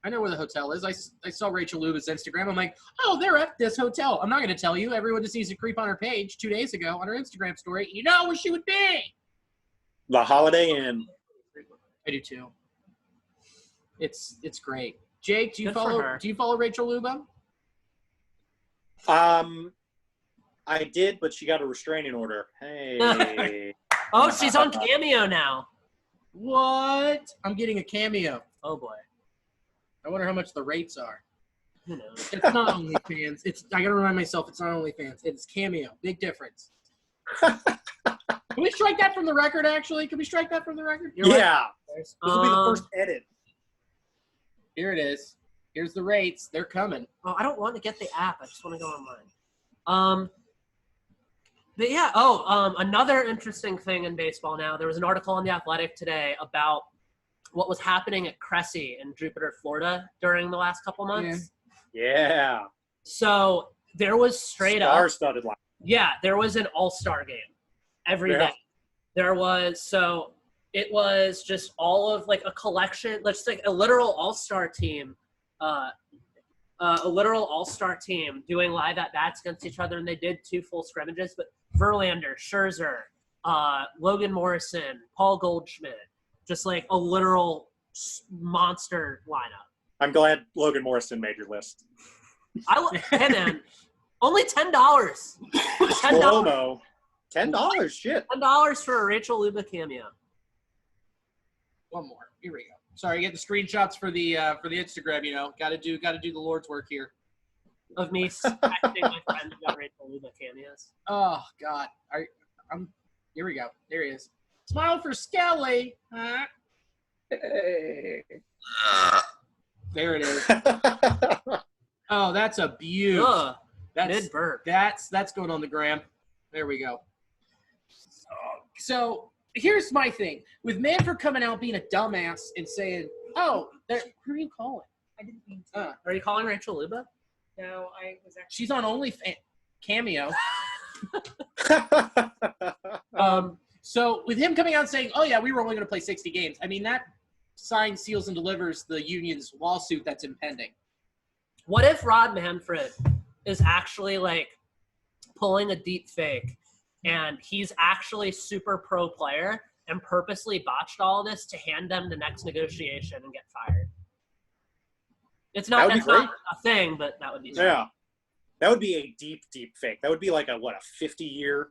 I know where the hotel is. I saw Rachel Luba's Instagram. I'm like, oh, they're at this hotel. I'm not going to tell you. Everyone just needs to creep on her page 2 days ago on her Instagram story. You know where she would be. The Holiday Inn. I do too. It's great. Jake, do you Good for her. follow Rachel Luba? I did, but she got a restraining order. Hey. Oh, she's on Cameo now. What? I'm getting a cameo. Oh, boy. I wonder how much the rates are. Who knows? It's not OnlyFans. I gotta remind myself it's not OnlyFans. It's Cameo. Big difference. Can we strike that from the record? Actually, can we strike that from the record? You're right. Yeah. This will be the first edit. Here it is. Here's the rates. They're coming. Oh, I don't want to get the app. I just want to go online. But yeah. Another interesting thing in baseball now. There was an article in The Athletic today about what was happening at Cressy in Jupiter, Florida during the last couple months. Yeah. So there was straight up. Star-studded line. Yeah, there was an all-star game every Yeah. day. There was, so It was just all of like a collection, let's like a literal all-star team, doing live at-bats against each other, and they did 2 full scrimmages, but Verlander, Scherzer, Logan Morrison, Paul Goldschmidt, just like a literal monster lineup. I'm glad Logan Morrison made your list. Hey man, only $10. $10. Slow-mo. $10, shit. $10 for a Rachel Luba cameo. One more. Here we go. Sorry, get the screenshots for the Instagram. You know, gotta do the Lord's work here. Of me texting my friends about Rachel Luba cameos. Oh God, here we go. There he is. Smile for Skelly. Huh? Hey. There it is. Oh, that's a beaut. Ugh, That's mid-burp. that's going on the gram. There we go. So here's my thing with Manfred coming out being a dumbass and saying, "Oh, who are you calling?" I didn't mean to. Are you calling Rachel Luba? No, I was actually. She's on OnlyFans cameo. So with him coming out and saying, "Oh yeah, we were only going to play 60 games," I mean that signs, seals, and delivers the union's lawsuit that's impending. What if Rod Manfred is actually like pulling a deep fake and he's actually super pro player and purposely botched all of this to hand them the next negotiation and get fired? It's not, That would that's be great. not a thing, but that would be Yeah. That would be a deep, deep fake. That would be like a 50-year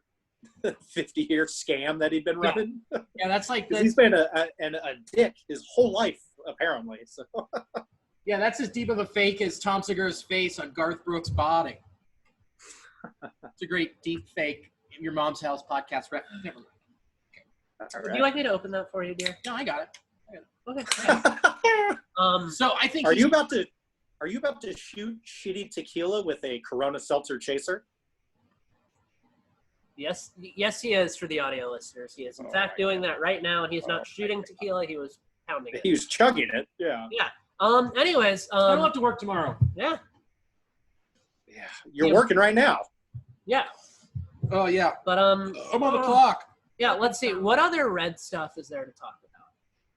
scam that he'd been running. Yeah, that's like 'Cause he's been a dick his whole life, apparently. So yeah, that's as deep of a fake as Tom Segura's face on Garth Brooks' body. It's a great deep fake. In Your Mom's House podcast. Never mind. all Would you like me to open that for you, dear? No, I got it. Okay. right. So I think Are you about to shoot shitty tequila with a Corona Seltzer chaser? Yes, he is. For the audio listeners, he is in fact doing that right now, and he's not shooting tequila. He was pounding it. He was chugging it. Yeah. Yeah. Anyways, I don't have to work tomorrow. yeah. Yeah. You're working right now. Yeah. Oh yeah. But I'm on the clock. yeah. Let's see. What other red stuff is there to talk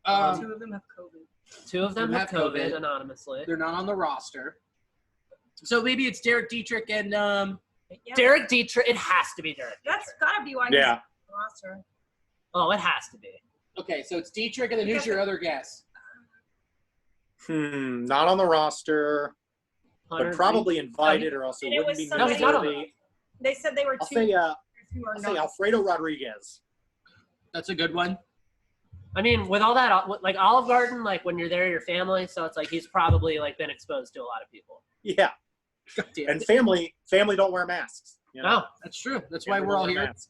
about? 2 of them have COVID. 2 of them have have COVID COVID. anonymously. They're not on the roster. So maybe it's Derek Dietrich and Yeah, Derek Dietrich. It has to be Derek. that's Dietrich. gotta be why he's Yeah. on the roster. Oh, it has to be. okay, so it's Dietrich and then who's your other guess? Not on the roster, but Hunter probably invited, or else it And it wouldn't was be No, he's not on noteworthy. They said they were I'll 2 say who are I'll say not. Alfredo Rodriguez. That's a good one. I mean, with all that, like Olive Garden, like when you're there, your family. So it's like he's probably like been exposed to a lot of people. Yeah. God damn And it. family don't wear masks. You know? No, That's true. That's why Family we're don't all wear here. masks.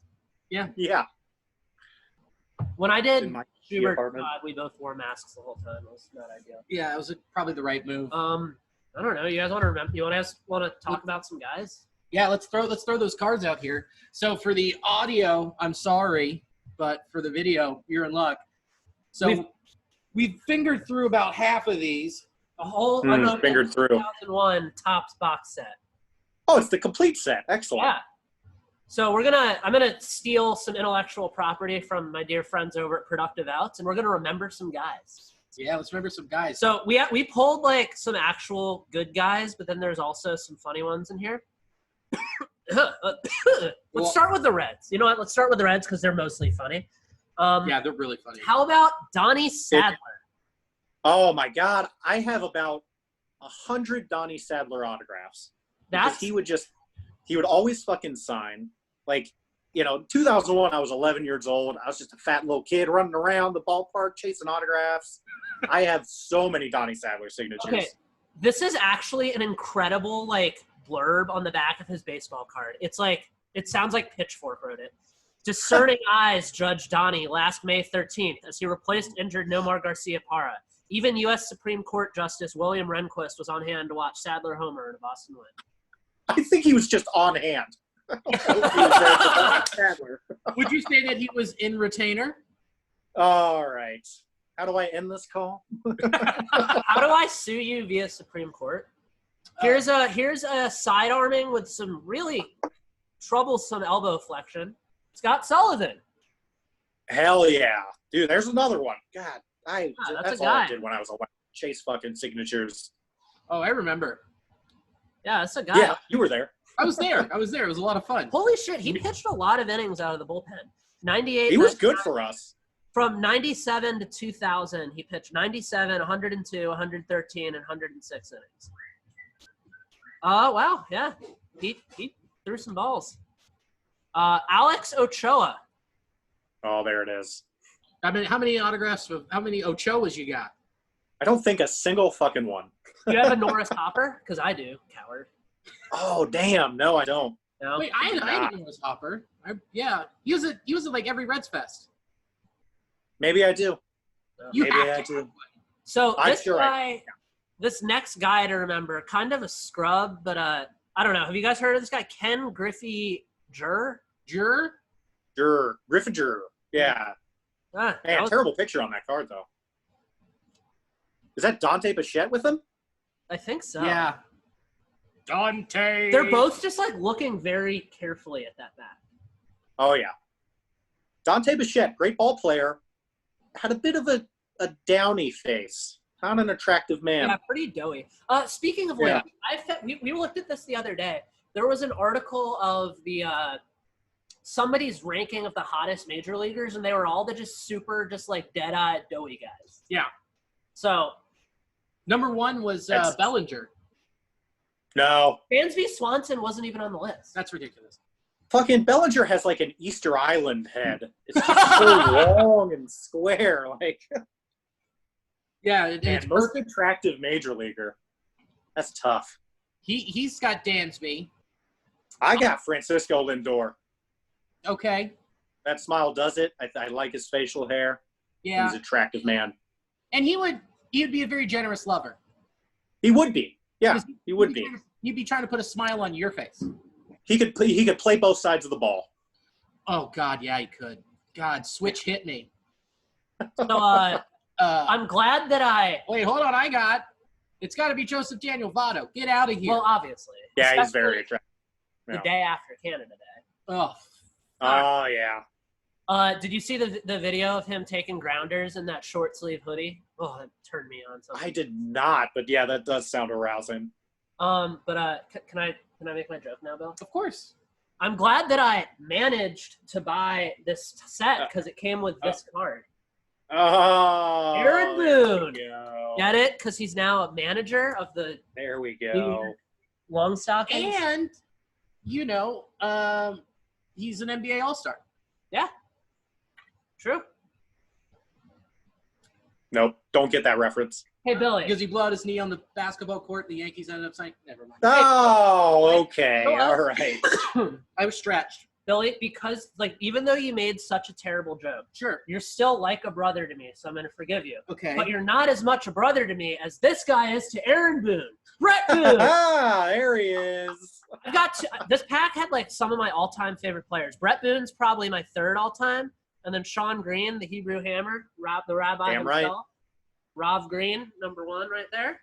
Yeah. Yeah. when I In did my Schubert, apartment. we both wore masks the whole time. It was not ideal. Yeah, it was probably the right move. I don't know. You guys want to remember? You want to talk about some guys? Yeah, let's throw those cards out here. So for the audio, I'm sorry, but for the video, you're in luck. So we've fingered through about half of these. A whole fingered through. 2001 Topps box set. Oh, it's the complete set. Excellent. Yeah. So I'm gonna steal some intellectual property from my dear friends over at Productive Outs, and we're gonna remember some guys. Yeah, let's remember some guys. So we pulled like some actual good guys, but then there's also some funny ones in here. Let's start with the Reds. You know what? Let's start with the Reds because they're mostly funny. Yeah, they're really funny. How about Donnie Sadler? Oh my God, I have about 100 Donnie Sadler autographs. Because he would always fucking sign. Like, 2001, I was 11 years old. I was just a fat little kid running around the ballpark chasing autographs. I have so many Donnie Sadler signatures. Okay, this is actually an incredible blurb on the back of his baseball card. It sounds like Pitchfork wrote it. Discerning eyes judged Donnie last May 13th as he replaced injured Nomar Garcia-Parra. Even U.S. Supreme Court Justice William Rehnquist was on hand to watch Sadler homer in a Boston win. I think he was just on hand. Sadler. Would you say that he was in retainer? All right. How do I end this call? How do I sue you via Supreme Court? Here's a side arming with some really troublesome elbow flexion. Scott Sullivan. Hell yeah. Dude, there's another one. God, that's all I guy. did when I was 11. Chase fucking signatures. Oh, I remember. Yeah, that's a guy. Yeah, you were there. I was there. It was a lot of fun. Holy shit, he pitched a lot of innings out of the bullpen. 98. He was good for us. From 97 to 2000, he pitched 97, 102, 113, and 106 innings. Oh, wow. Yeah. He threw some balls. Alex Ochoa. Oh, there it is. I mean, how many Ochoas you got? I don't think a single fucking one. You have a Norris Hopper? Because I do, coward. Oh, damn. No, I don't. No? Wait, I had a Norris Hopper. He was at like every Reds Fest. Maybe I do. You Maybe have I to. do. So I'm this sure guy, this next guy to remember, kind of a scrub, but I don't know. Have you guys heard of this guy, Ken Griffey Jur? Griffin Jur. Yeah. Ah, Man, terrible picture on that card, though. Is that Dante Bichette with him? I think so. Yeah. Dante. They're both just like looking very carefully at that bat. Oh, yeah. Dante Bichette, great ball player, had a bit of a downy face. Not an attractive man. Yeah, pretty doughy. Speaking of which, we looked at this the other day. There was an article of the somebody's ranking of the hottest major leaguers, and they were all the just super, just like dead-eyed, doughy guys. Yeah. So Number 1 was Bellinger. No. Dansby Swanson wasn't even on the list. That's ridiculous. Fucking Bellinger has like an Easter Island head. It's just so long and square. Like, Yeah, man, it's most perfect. attractive major leaguer. That's tough. He's got Dansby. I got Francisco Lindor. Okay. That smile does it. I like his facial hair. Yeah. He's an attractive man. And he'd be a very generous lover. He would be. Yeah, Because he would be. He'd be trying to put a smile on your face. He could play both sides of the ball. Oh God, yeah, he could. God, switch hit me. So I'm glad that wait. Hold on, it's got to be Joseph Daniel Votto. Get out of here. well, obviously. Yeah, he's Especially very attractive. The Yeah. day after Canada Day. Oh, Oh, yeah. Did you see the video of him taking grounders in that short sleeve hoodie? Oh, that turned me on. I did not, but yeah, that does sound arousing. But can I make my joke now, Bill? of course. I'm glad that I managed to buy this set because it came with this card. Oh, Aaron there Boone. we go. Get it? Because he's now a manager of the There we go. Long Stockings. And he's an NBA All-Star. Yeah. True. Nope, don't get that reference. Hey, Billy. Because he blew out his knee on the basketball court, and the Yankees ended up saying, "Never mind." Oh, okay, Hey, all right. I was stretched. Billy, because even though you made such a terrible joke, Sure. you're still like a brother to me, so I'm going to forgive you. Okay. But you're not as much a brother to me as this guy is to Aaron Boone. Brett Boone. Ah, there he is. I've got this pack had some of my all-time favorite players. Brett Boone's probably my third all-time, and then Sean Green, the Hebrew Hammer, the rabbi Damn himself. right. Rav Green, number 1 right there.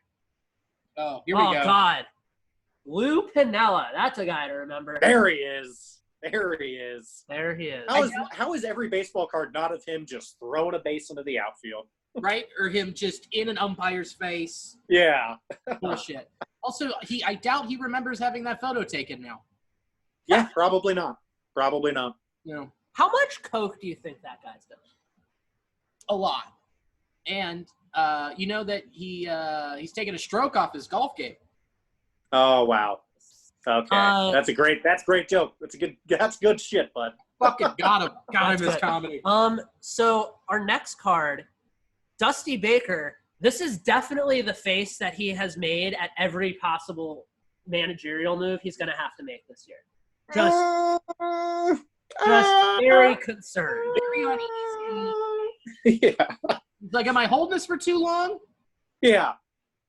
Oh, here we go. God. Lou Piniella. That's a guy to remember. There he is. There he is. There he is. How is every baseball card not of him just throwing a base into the outfield? Right? Or him just in an umpire's face. Yeah. Bullshit. Also, I doubt he remembers having that photo taken now. Yeah, probably not. Probably not. How much coke do you think that guy's done? A lot. And you know that he's taking a stroke off his golf game. Oh, wow. Okay. That's great joke. That's good shit, bud. Fucking got him. Got him That's his comedy. So our next card, Dusty Baker. This is definitely the face that he has made at every possible managerial move he's going to have to make this year. Just very concerned. Very uneasy. Yeah. Like, am I holding this for too long? Yeah.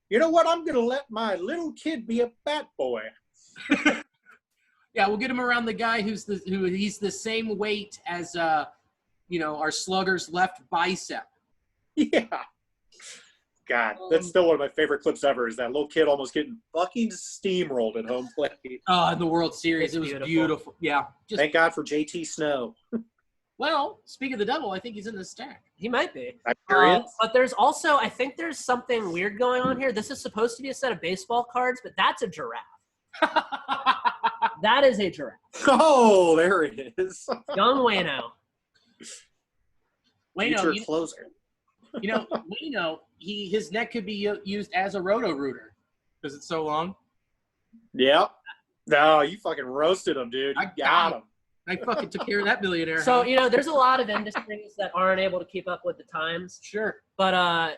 You know what? I'm going to let my little kid be a bat boy. Yeah, we'll get him around the guy he's the same weight as our slugger's left bicep. Yeah. God, that's still one of my favorite clips ever is that little kid almost getting fucking steamrolled at home plate. Oh, in the World Series. It's it was beautiful. Yeah. Thank God for JT Snow. Well, speaking of the devil, I think he's in the stack. He might be. I'm curious. But there's also, I think there's something weird going on here. This is supposed to be a set of baseball cards, but that's a giraffe. That is a giraffe. Oh, there it is. Young Wayno. Future Wayno, closer. Wayno, his neck could be used as a roto-rooter because it's so long. Yep. No, you fucking roasted him, dude. You I got him. I fucking took care of that millionaire. So, there's a lot of industries that aren't able to keep up with the times. Sure. But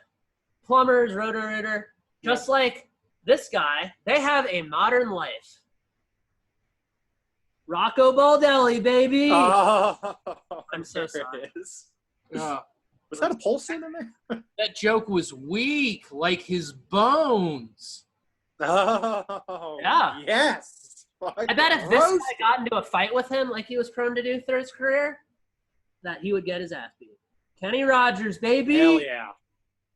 plumbers, roto-rooter, just like this guy, they have a modern life. Rocco Baldelli, baby. Oh, I'm so there sorry. it is. Uh, Was that a Polson in there? that joke was weak, like his bones. Oh, Yeah. Yes. I bet if this guy got into a fight with him like he was prone to do through his career, that he would get his ass beat. Kenny Rogers, baby. Hell yeah.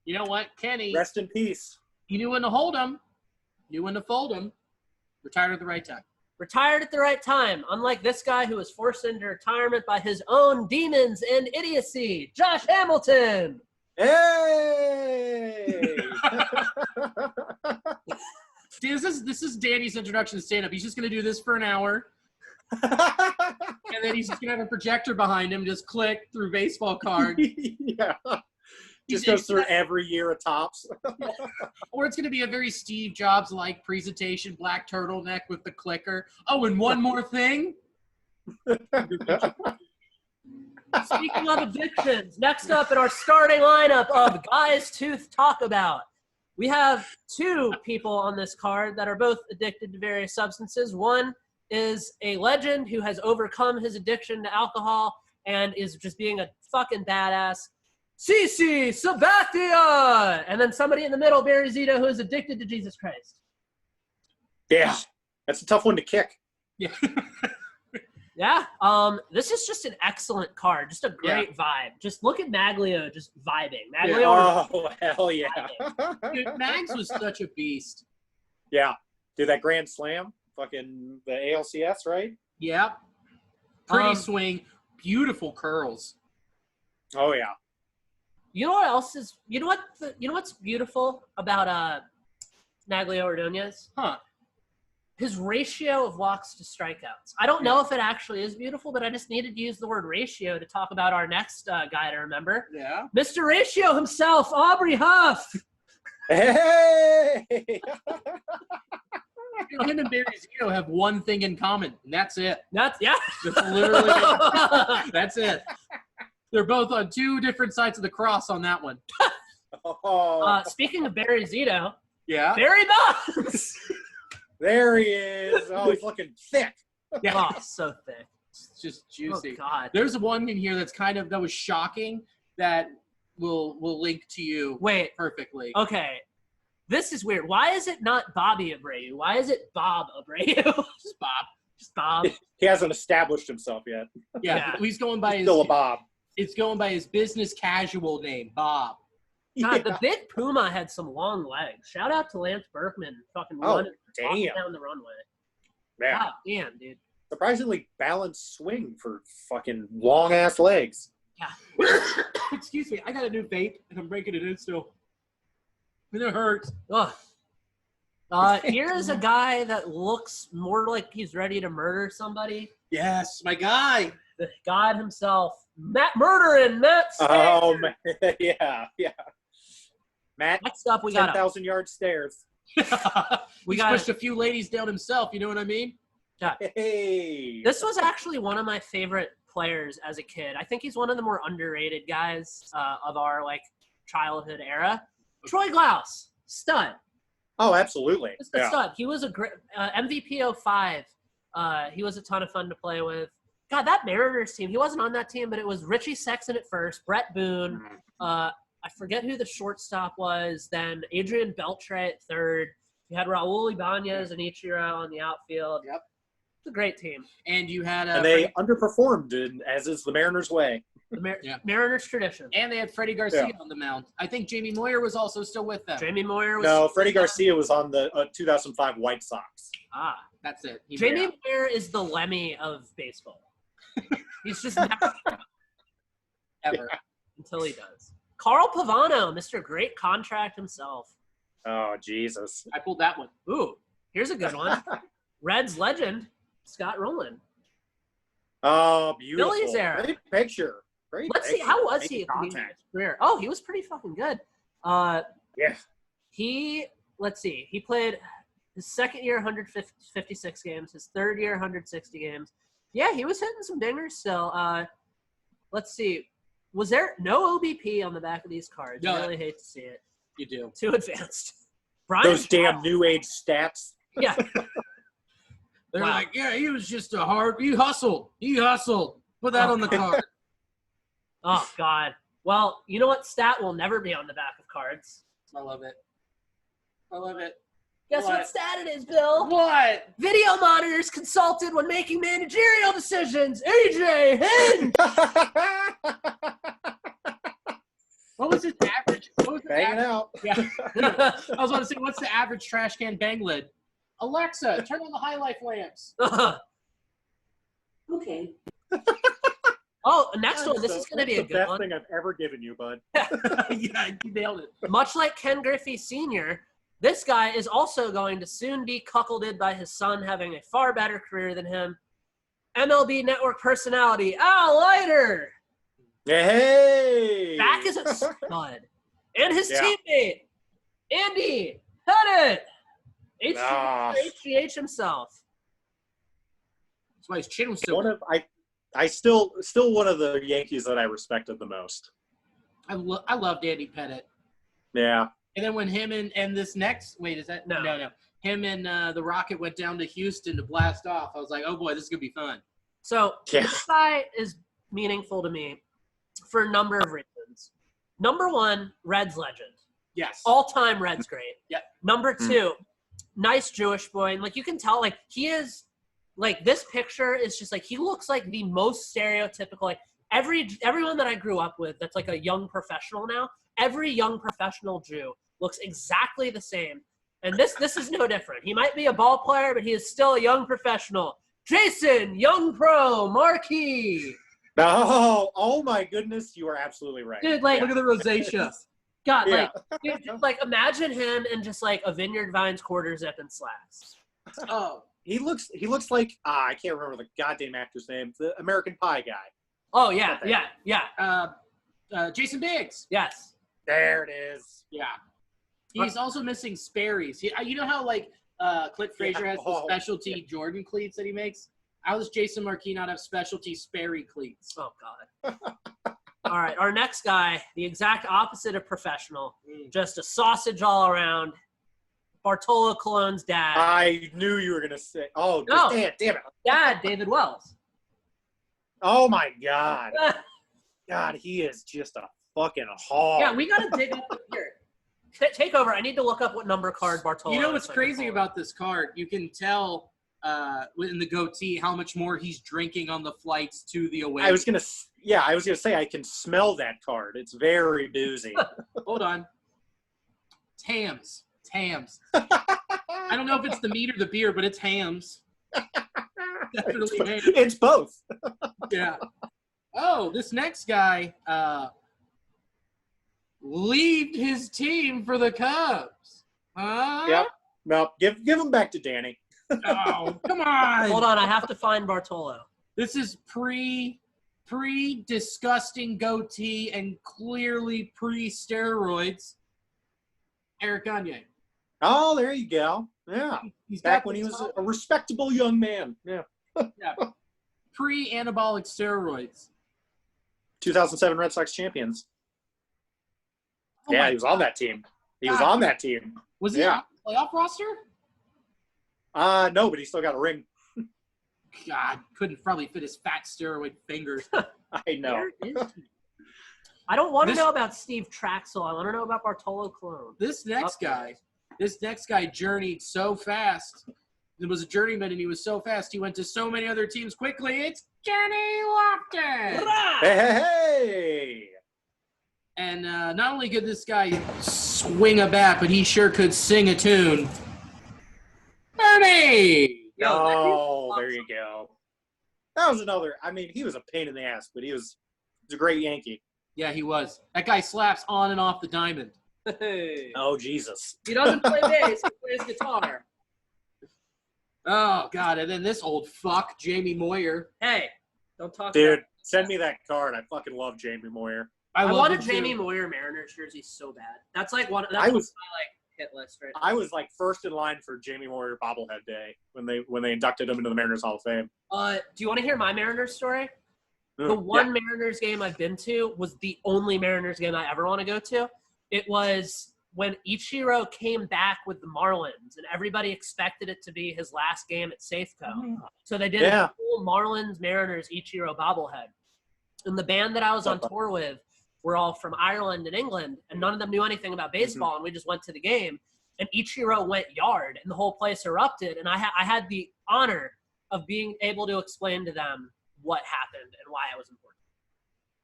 You know what, Kenny? Rest in peace. He knew when to hold him, knew when to fold him. Retired at the right time. Retired at the right time, unlike this guy who was forced into retirement by his own demons and idiocy, Josh Hamilton. Hey! See, this is Danny's introduction to stand-up. He's just going to do this for an hour, and then he's just going to have a projector behind him, just click through baseball cards. Yeah. Just goes through every year of Tops. Or it's going to be a very Steve Jobs-like presentation, black turtleneck with the clicker. Oh, and one more thing. Speaking of addictions, next up in our starting lineup of Guys Tooth Talk About, we have two people on this card that are both addicted to various substances. One is a legend who has overcome his addiction to alcohol and is just being a fucking badass. Cece Sabathia! And then somebody in the middle, Barry Zito, who is addicted to Jesus Christ. Yeah. That's a tough one to kick. Yeah. Yeah. This is just an excellent card. Just a great vibe. Just look at Maglio just vibing. Maglio. Oh, hell yeah. Dude, Mags was such a beast. Yeah. Dude, that Grand Slam, fucking the ALCS, right? Yep. Pretty Um, swing, beautiful curls. Oh, yeah. You know what else is? You know what's beautiful about Maglio Ordonez? Huh. His ratio of walks to strikeouts. I don't know if it actually is beautiful, but I just needed to use the word ratio to talk about our next guy to remember. Yeah. Mr. Ratio himself, Aubrey Huff. Hey! Him and Barry Zito have one thing in common, and that's it. That's Literally it. That's it. They're both on two different sides of the cross on that one. Oh, Speaking of Barry Zito, Yeah. Barry Bonds. there he is. Oh, he's looking thick. Oh, so thick. It's just juicy. Oh, God. There's one in here that was shocking that will link to you Wait. perfectly. Okay. This is weird. Why is it not Bobby Abreu? Why is it Bob Abreu? Just Bob. Just Bob. He hasn't established himself yet. Yeah. He's going by his Still a Bob. It's going by his business casual name, Bob. God, the big Puma had some long legs. Shout out to Lance Berkman fucking Oh, running damn. down the runway. Yeah. God damn, dude. Surprisingly balanced swing for fucking long ass legs. Excuse me, I got a new vape and I'm breaking it in still. And it hurts. Ugh. Here is a guy that looks more like he's ready to murder somebody. Yes, my guy. The God himself, Matt Murdering Matt. Oh, man. Yeah. Matt, Next up, we got 10,000 yard stairs. We got pushed a few ladies down himself, you know what I mean? Hey. This was actually one of my favorite players as a kid. I think he's one of the more underrated guys of our childhood era. Troy Glaus, stud. Oh, absolutely. Just a Yeah. stud. He was a great MVP 05. He was a ton of fun to play with. God, that Mariners team, he wasn't on that team, but it was Richie Sexton at first, Brett Boone. I forget who the shortstop was. Then Adrian Beltre at third. You had Raul Ibanez and Ichiro on the outfield. Yep. It's a great team. And you had And they underperformed, as is the Mariners' way. The Yeah. Mariners tradition. and they had Freddie Garcia on the mound. I think Jamie Moyer was also still with them. Jamie Moyer was. No, Freddie Garcia was on the 2005 White Sox. That's it. Jamie Moyer is the Lemmy of baseball. He's just never, ever. Until he does. Carl Pavano, Mr. Great Contract himself. Oh, Jesus. I pulled that one. Ooh, here's a good one. Reds legend, Scott Rowland. Oh, beautiful. Phillies era. Great picture. Great Let's see, picture. how was Making he at the beginning of contact. his career? Oh, he was pretty fucking good. Yeah. Let's see, he played his second year 156 games, his third year 160 games. Yeah, he was hitting some dingers still. Let's see, was there no OBP on the back of these cards? No. I really hate to see it. You do. Too advanced. Brian Those damn Giles. new age stats. Yeah. They're Wow. like, yeah, he was just he hustled. He hustled. Put that Oh, on the God. card. Oh, God. Well, you know what stat will never be on the back of cards? I love it. I love it. Guess what What? stat it is, Bill? What? Video monitors consulted when making managerial decisions. AJ Hinch. What was his average? What was the Banging average? out. Yeah. I was going to say, what's the average trash can bang lid? Alexa, turn on the high life lamps. Okay. Oh, next one. This is going to be a the good best one. thing I've ever given you, bud. Yeah, you nailed it. Much like Ken Griffey Sr., this guy is also going to soon be cuckolded by his son having a far better career than him. MLB Network personality, Al Leiter. Hey! Back as a stud. And his Yeah. teammate, Andy Pettit. Ah. HGH himself. That's why his chin was so One of I still one of the Yankees that I respected the most. I love Andy Pettit. Yeah. And then when him and this next – wait, is that – No. No. Him and the Rocket went down to Houston to blast off. I was like, oh, boy, this is going to be fun. So Yeah. this guy is meaningful to me for a number of reasons. Number one, Reds legend. Yes. All-time Reds great. Yep. Number two, nice Jewish boy. And, like, you can tell, like, he is – like, this picture is just, like, he looks like the most stereotypical. Like, everyone that I grew up with that's, like, a young professional now, every young professional Jew looks exactly the same. And this is no different. He might be a ball player, but he is still a young professional. Jason, young pro, marquee. Oh my goodness, you are absolutely right. Dude, like, Look at the rosacea. God, Yeah. like, dude, just, like, imagine him in just, like, a Vineyard Vines quarter zip and slacks. Oh. He looks like I can't remember the goddamn actor's name, the American Pie guy. Oh, yeah. Jason Biggs. Yes. There it is. Yeah. He's also missing Sperry's. You know how, like, Clint Frazier has the specialty Jordan cleats that he makes? How does Jason Marquis not have specialty Sperry cleats? Oh, God. All right, our next guy, the exact opposite of professional, just a sausage all around. Bartolo Colon's dad. I knew you were gonna say. Oh, No. damn it! Dad, David Wells. Oh my God, God, he is just a fucking hog. Yeah, we got to dig up here. Take over. I need to look up what number card Bartolo You know is what's so I can crazy pull it. about this card? You can tell in the goatee how much more he's drinking on the flights to the away. I was gonna say I can smell that card. It's very boozy. Hold on. Tams. I don't know if it's the meat or the beer, but it's hams. Definitely hams. It's both. Yeah. Oh, this next guy leaved his team for the Cubs. Huh? Yep. No, give him back to Danny. Oh, come on. Hold on, I have to find Bartolo. This is pre-disgusting goatee and clearly pre-steroids. Eric Gagne. Oh, there you go. Yeah. He's Back got when he the was top- a respectable young man. Yeah. yeah, pre-anabolic steroids. 2007 Red Sox champions. Oh Yeah, my he was on that team. He was God. on that team. Was he Yeah. on the playoff roster? No, but he still got a ring. God, couldn't probably fit his fat steroid fingers. I know. Where is he? I don't want to This- know about Steve Traxel. I want to know about Bartolo Colon. This next guy journeyed so fast. He was a journeyman, and he was so fast. He went to so many other teams quickly. It's Kenny Lofton. Hey! And not only could this guy swing a bat, but he sure could sing a tune. Bernie! Oh, there you go. That was another. I mean, he was a pain in the ass, but he was a great Yankee. Yeah, he was. That guy slaps on and off the diamond. Hey. Oh, Jesus. He doesn't play bass. He plays guitar. Oh, God. And then this old fuck, Jamie Moyer. Hey, don't talk Dude, about send me that card. I fucking love Jamie Moyer. I love want a it, too. Jamie Moyer Mariners jersey so bad. That's like one. That's I was- my like hit list right now. I was like first in line for Jamie Moyer bobblehead day when they inducted him into the Mariners Hall of Fame. Do you want to hear my Mariners story? The Mm, one Mariners game I've been to was the only Mariners game I ever want to go to. It was when Ichiro came back with the Marlins, and everybody expected it to be his last game at Safeco. So they did Yeah. a full Marlins Mariners Ichiro bobblehead. And the band that I was on tour with were all from Ireland and England, and none of them knew anything about baseball, and we just went to the game. And Ichiro went yard, and the whole place erupted. And I had the honor of being able to explain to them what happened and why it was important.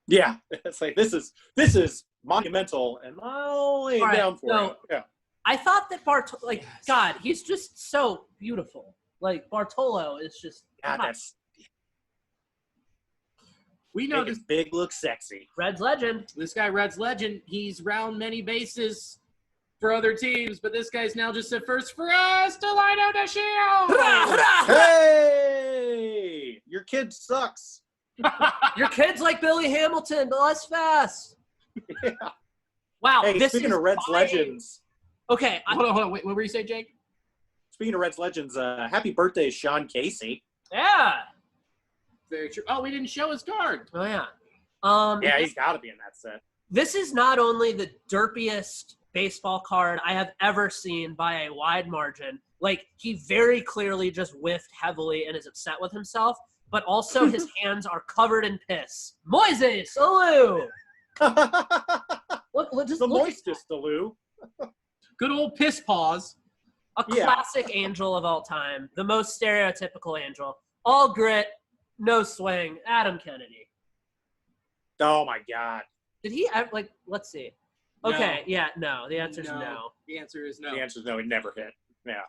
Yeah, it's like this is monumental, and I'll lay it All right, down for so- you. Yeah. I thought that God, he's just so beautiful. Like Bartolo is just God, God. that's We know making big look sexy. Reds legend. this guy, Reds legend. He's round many bases for other teams, but this guy's now just at first for us. Delino DeShield. Hey, your kid sucks. Your kid's like Billy Hamilton, but less fast. Yeah. Wow, Hey, this speaking is of Reds my- legends, Okay, Hold on. Wait, what were you saying, Jake? speaking of Reds legends, happy birthday, Sean Casey. yeah. Very true. Oh, we didn't show his card. Oh yeah. Yeah, he's got to be in that set. This is not only the derpiest baseball card I have ever seen by a wide margin. Like, he very clearly just whiffed heavily and is upset with himself, but also his hands are covered in piss. Moises Alou! Look, just The look at moistest, Lou. Good old piss paws. a Yeah. classic angel of all time, the most stereotypical angel. All grit, no swing, Adam Kennedy. Oh my God. Did he, like, let's see. No. Okay, yeah, no. The answer's no. The answer is no. The answer is no. He never hit. Yeah.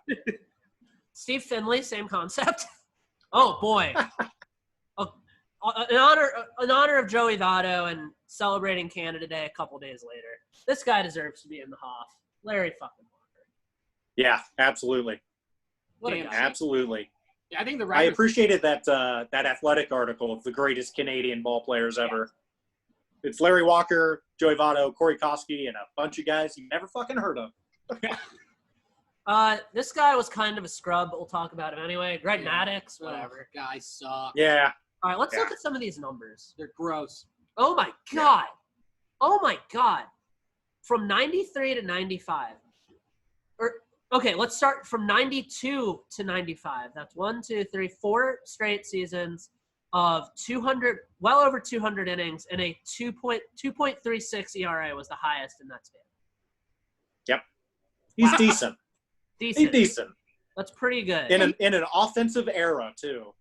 Steve Finley, same concept. Oh boy, in honor of Joey Votto and celebrating Canada Day a couple days later. This guy deserves to be in the Hoff. Larry fucking Walker. Yeah, absolutely. What a Damn, guy. Absolutely. I think the I writers. appreciated that athletic article of the greatest Canadian ball players ever. It's Larry Walker, Joey Votto, Corey Koski, and a bunch of guys you never fucking heard of. This guy was kind of a scrub, but we'll talk about him anyway. Greg Yeah. Maddox, whatever. Whatever. Guys suck. Yeah. All right, let's Yeah. look at some of these numbers. They're gross. Oh my God. Oh my God. From 93 to 95. Okay, let's start from 92 to 95. That's 4 straight seasons of 200, well over 200 innings, and a 2.36 ERA was the highest in that span. He's Wow. decent. Decent. He's decent. That's pretty good. In an offensive era, too.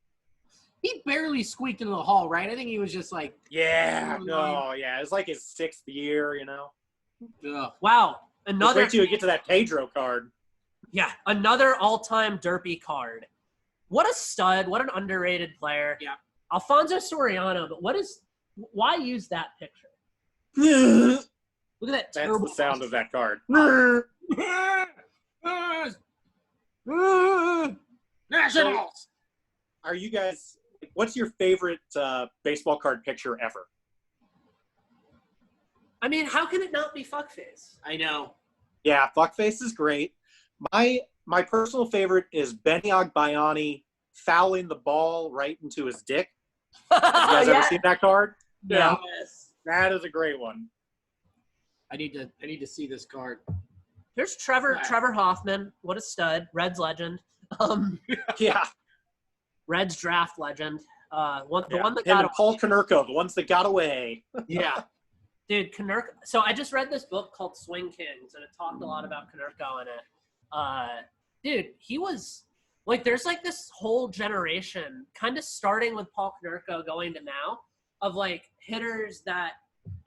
He barely squeaked into the hall, right? I think he was just like, Yeah. No, yeah. It's like his 6th year, you know. ugh. Wow. Just Another wait till you get to that Pedro card. another all-time derpy card. What a stud. What an underrated player. Yeah. Alfonso Soriano, but why use that picture? Look at that That's terrible the sound of that card. Nationals. Are you guys – what's your favorite baseball card picture ever? I mean, how can it not be fuckface? I know. Yeah, Fuckface is great. My personal favorite is Benny Agbayani fouling the ball right into his dick. You guys ever seen that card? Yeah. That is a great one. I need to see this card. Here's Trevor Hoffman. What a stud. Reds legend. Yeah. Reds draft legend. The one that Him got and Paul Konerko, the ones that got away. Yeah. Dude, Konerko. So I just read this book called Swing Kings, and it talked a lot about Konerko in it. Dude, he was like, there's like this whole generation, kind of starting with Paul Konerko going to now, of like hitters that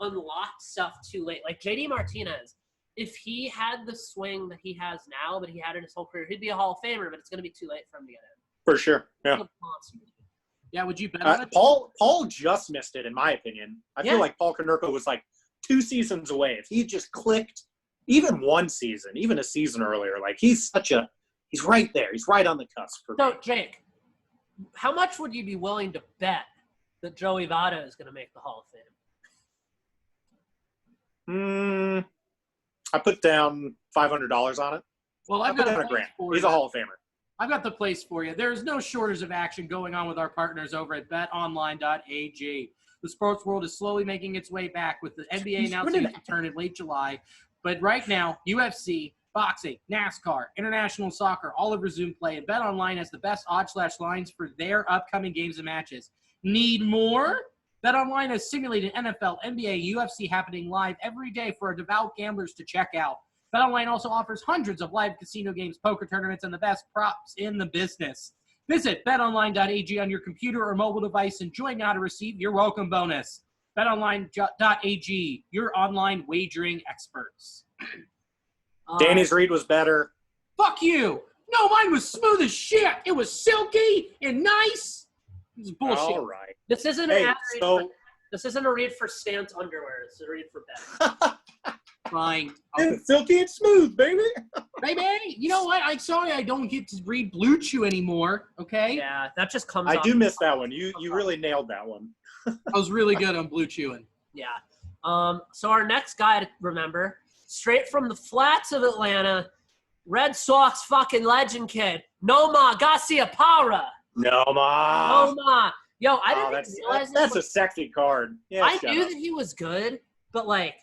unlocked stuff too late. Like JD Martinez, if he had the swing that he has now, but he had it his whole career, he'd be a Hall of Famer, but it's going to be too late for him to get in. For sure. Yeah. He's a monster. Yeah, would you bet on it? Paul just missed it, in my opinion. I feel like Paul Konerko was like 2 seasons away. If he just clicked even one season, even a season earlier, like he's right there. He's right on the cusp for me. So, Jake, how much would you be willing to bet that Joey Votto is going to make the Hall of Fame? I put down $500 on it. Well, I I've put got down a a grand. for He's you. a Hall of Famer. I've got the place for you. There is no shortage of action going on with our partners over at betonline.ag. The sports world is slowly making its way back with the NBA announcing its return in late July. But right now, UFC, boxing, NASCAR, international soccer all have resumed play, and BetOnline has the best odds/lines for their upcoming games and matches. Need more? BetOnline has simulated NFL, NBA, UFC happening live every day for our devout gamblers to check out. BetOnline also offers hundreds of live casino games, poker tournaments, and the best props in the business. Visit betonline.ag on your computer or mobile device and join now to receive your welcome bonus. betonline.ag, your online wagering experts. Danny's read was better. Fuck you! No, mine was smooth as shit. It was silky and nice. It was bullshit. All right. This isn't Hey, an ad read so for, this isn't a read for Stance underwear. It's a read for Ben. Fine. it's silky and smooth, baby. Baby, you know what? I'm sorry I don't get to read Blue Chew anymore, okay? Yeah, that just comes I off. do miss that one. You really nailed that one. I was really good on Blue Chewing. Yeah. So our next guy to remember, straight from the flats of Atlanta, Red Sox fucking legend kid, Nomar Garciaparra. No, ma. Nomar. Yo, I didn't realize that's a sexy card. Yeah, I shut knew up. that he was good, but like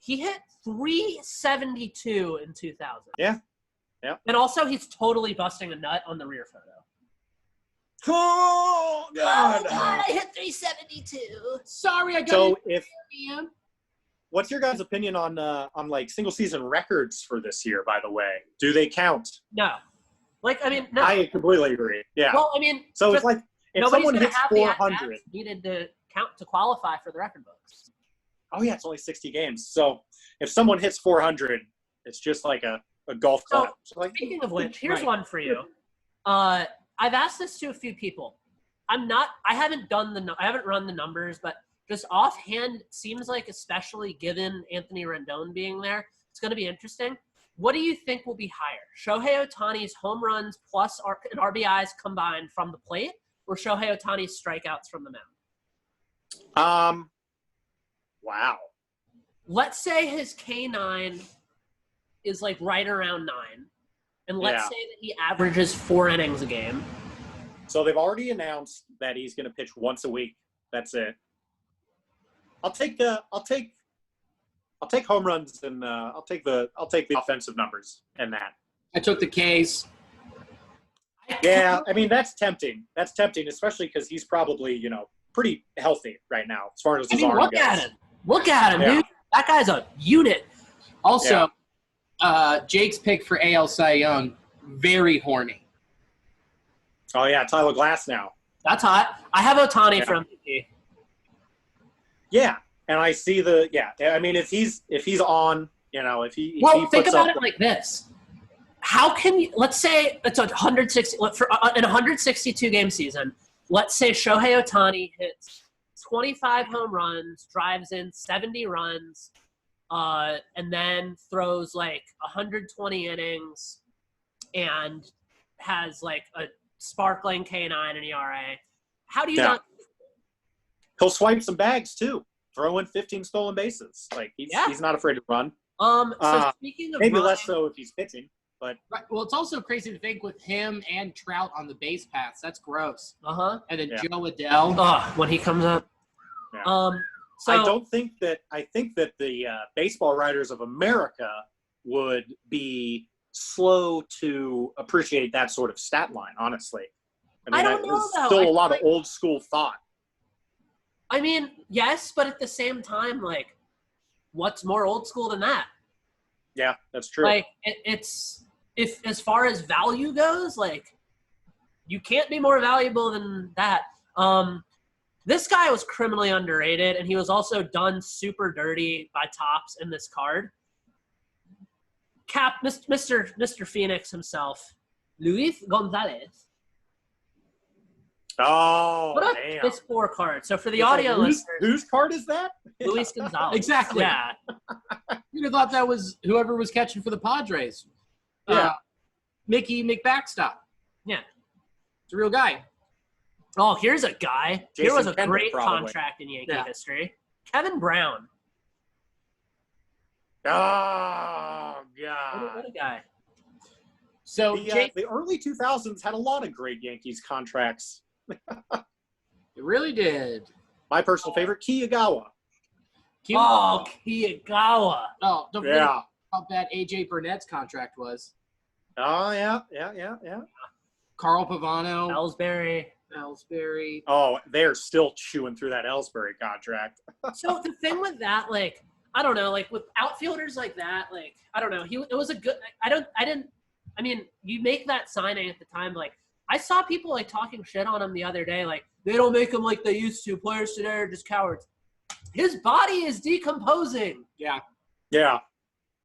he hit 372 in 2000. Yeah. And also he's totally busting a nut on the rear photo. Oh God! I hit 372. Sorry, I got So it. what's your guys' opinion on like single season records for this year? By the way, do they count? No. Like, I mean, no. I completely agree. Yeah. Well, I mean, So it's like if nobody's someone gonna hits have the 400. at-bats needed to count to qualify for the record books. Oh yeah, it's only 60 games. So if someone hits 400, it's just like a golf So, club. So like, speaking of which, here's Right. one for you. I've asked this to a few people. I haven't run the numbers, but just offhand, it seems like, especially given Anthony Rendon being there, it's going to be interesting. What do you think will be higher? Shohei Ohtani's home runs plus and RBIs combined from the plate, or Shohei Ohtani's strikeouts from the mound? wow. Let's say his K9 is like right around 9. And let's Yeah. say that he averages 4 innings a game. So they've already announced that he's going to pitch once a week. That's it. I'll take home runs and I'll take the offensive numbers and that. I took the K's. Yeah, I mean that's tempting. That's tempting, especially because he's probably pretty healthy right now as far as his arm look goes. at him. Look at him, Yeah. dude. That guy's a unit. Also, Jake's pick for AL Cy Young, very horny. Oh yeah, Tyler Glass now. That's hot. I have Ohtani Yeah. for MVP. Yeah, and I see I mean, if he's on, if he Think puts about up it like this. How can you – let's say it's a 160 – in a 162-game season, let's say Shohei Ohtani hits 25 home runs, drives in 70 runs, and then throws like 120 innings and has like a sparkling K9 and ERA. How do you not – he'll swipe some bags too, throw in 15 stolen bases. Like he's not afraid to run. So speaking of Maybe running, less so if he's pitching, but Right. Well, it's also crazy to think with him and Trout on the base paths. That's gross. And then Yeah. Joe Adell. when he comes up. Yeah. So I think that the baseball writers of America would be slow to appreciate that sort of stat line. Honestly, I don't know, there's though. still I a feel lot like- of old school thought. I mean, yes, but at the same time, like, what's more old school than that? Yeah, that's true. Like, it's if as far as value goes, like, you can't be more valuable than that. This guy was criminally underrated, and he was also done super dirty by Topps in this card. Mr. Phoenix himself, Luis Gonzalez. Oh, What a damn. piss poor card. So for the It's like, audio whose listeners, card is that? Luis Gonzalez. Exactly. Yeah. You'd have thought that was whoever was catching for the Padres. Yeah. Mickey McBackstop. Yeah. It's a real guy. Oh, here's a guy. Here Jason was a Kendrick, great probably. contract in Yankee Yeah. history. Kevin Brown. Oh, What God. a guy. So Jake, The early 2000s had a lot of great Yankees contracts. it really did. My personal favorite, Kiyagawa. Oh, Kiyagawa. Oh, don't forget Yeah. how bad AJ Burnett's contract was. Oh, yeah. Carl Pavano, Ellsbury. Oh, they're still chewing through that Ellsbury contract. So the thing with that, like, I don't know, like with outfielders like that, like, I don't know. It was a good. I mean, you make that signing at the time. Like, I saw people like talking shit on him the other day. Like, they don't make him like they used to. Players today are just cowards. His body is decomposing. Yeah. Yeah.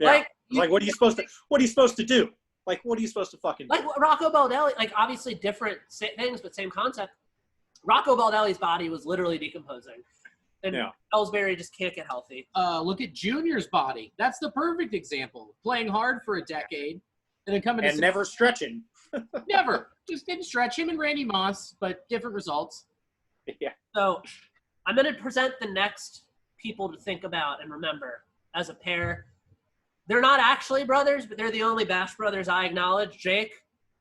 Like, What are you supposed to do? Like, what are you supposed to fucking do? Like Rocco Baldelli, like obviously different things, but same concept. Rocco Baldelli's body was literally decomposing, and Yeah. Ellsbury just can't get healthy. Look at Junior's body. That's the perfect example. Playing hard for a decade and then coming And to never stretching. never. Just didn't stretch him and Randy Moss, but different results. Yeah. So I'm going to present the next people to think about and remember as a pair. They're not actually brothers, but they're the only Bash brothers I acknowledge. Jake,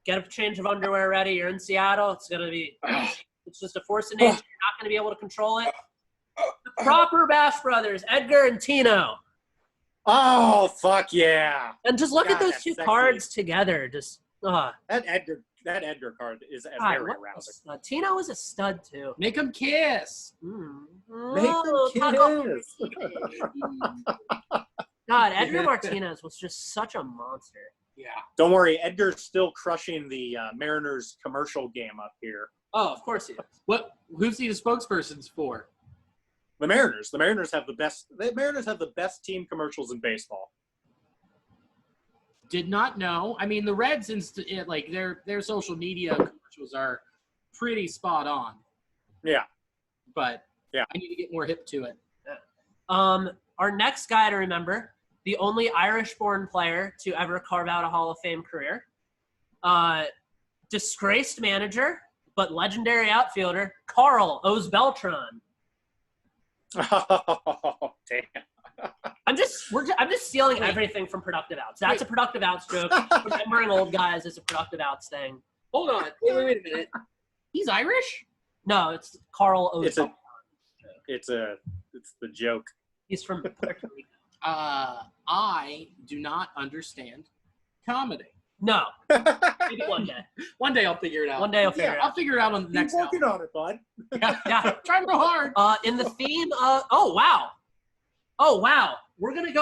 get a change of underwear ready. You're in Seattle. It's going to be – it's just a force of nature. You're not going to be able to control it. The proper Bash brothers, Edgar and Tino. Oh, fuck yeah. And just look God, at those that's two sexy. cards together. Just That Edgar card is very arousing. Tino is a stud too. Make him kiss. kiss. God, Edgar Martinez was just such a monster. Yeah. Don't worry, Edgar's still crushing the Mariners commercial game up here. Oh, of course he is. Who's he the spokespersons for? The Mariners. The Mariners have the best. The Mariners have the best team commercials in baseball. Did not know. I mean, the Reds, like their social media commercials are pretty spot on. Yeah. But yeah, I need to get more hip to it. Our next guy to remember, the only Irish-born player to ever carve out a Hall of Fame career, disgraced manager but legendary outfielder, Carl O's Beltran. Oh, damn. I'm just stealing everything from Productive Outs. That's a Productive Outs joke. Remembering old guys is a Productive Outs thing. Hold on. Wait a minute. He's Irish? No, it's Carl O's Beltran. It's the joke. He's from Puerto Rico. I do not understand comedy. No. Maybe one day. One day I'll figure it out. One day I'll figure it out. I'll figure it out on the next Keep working album. on it, bud. Yeah. Trying real hard. In the theme of oh wow. We're gonna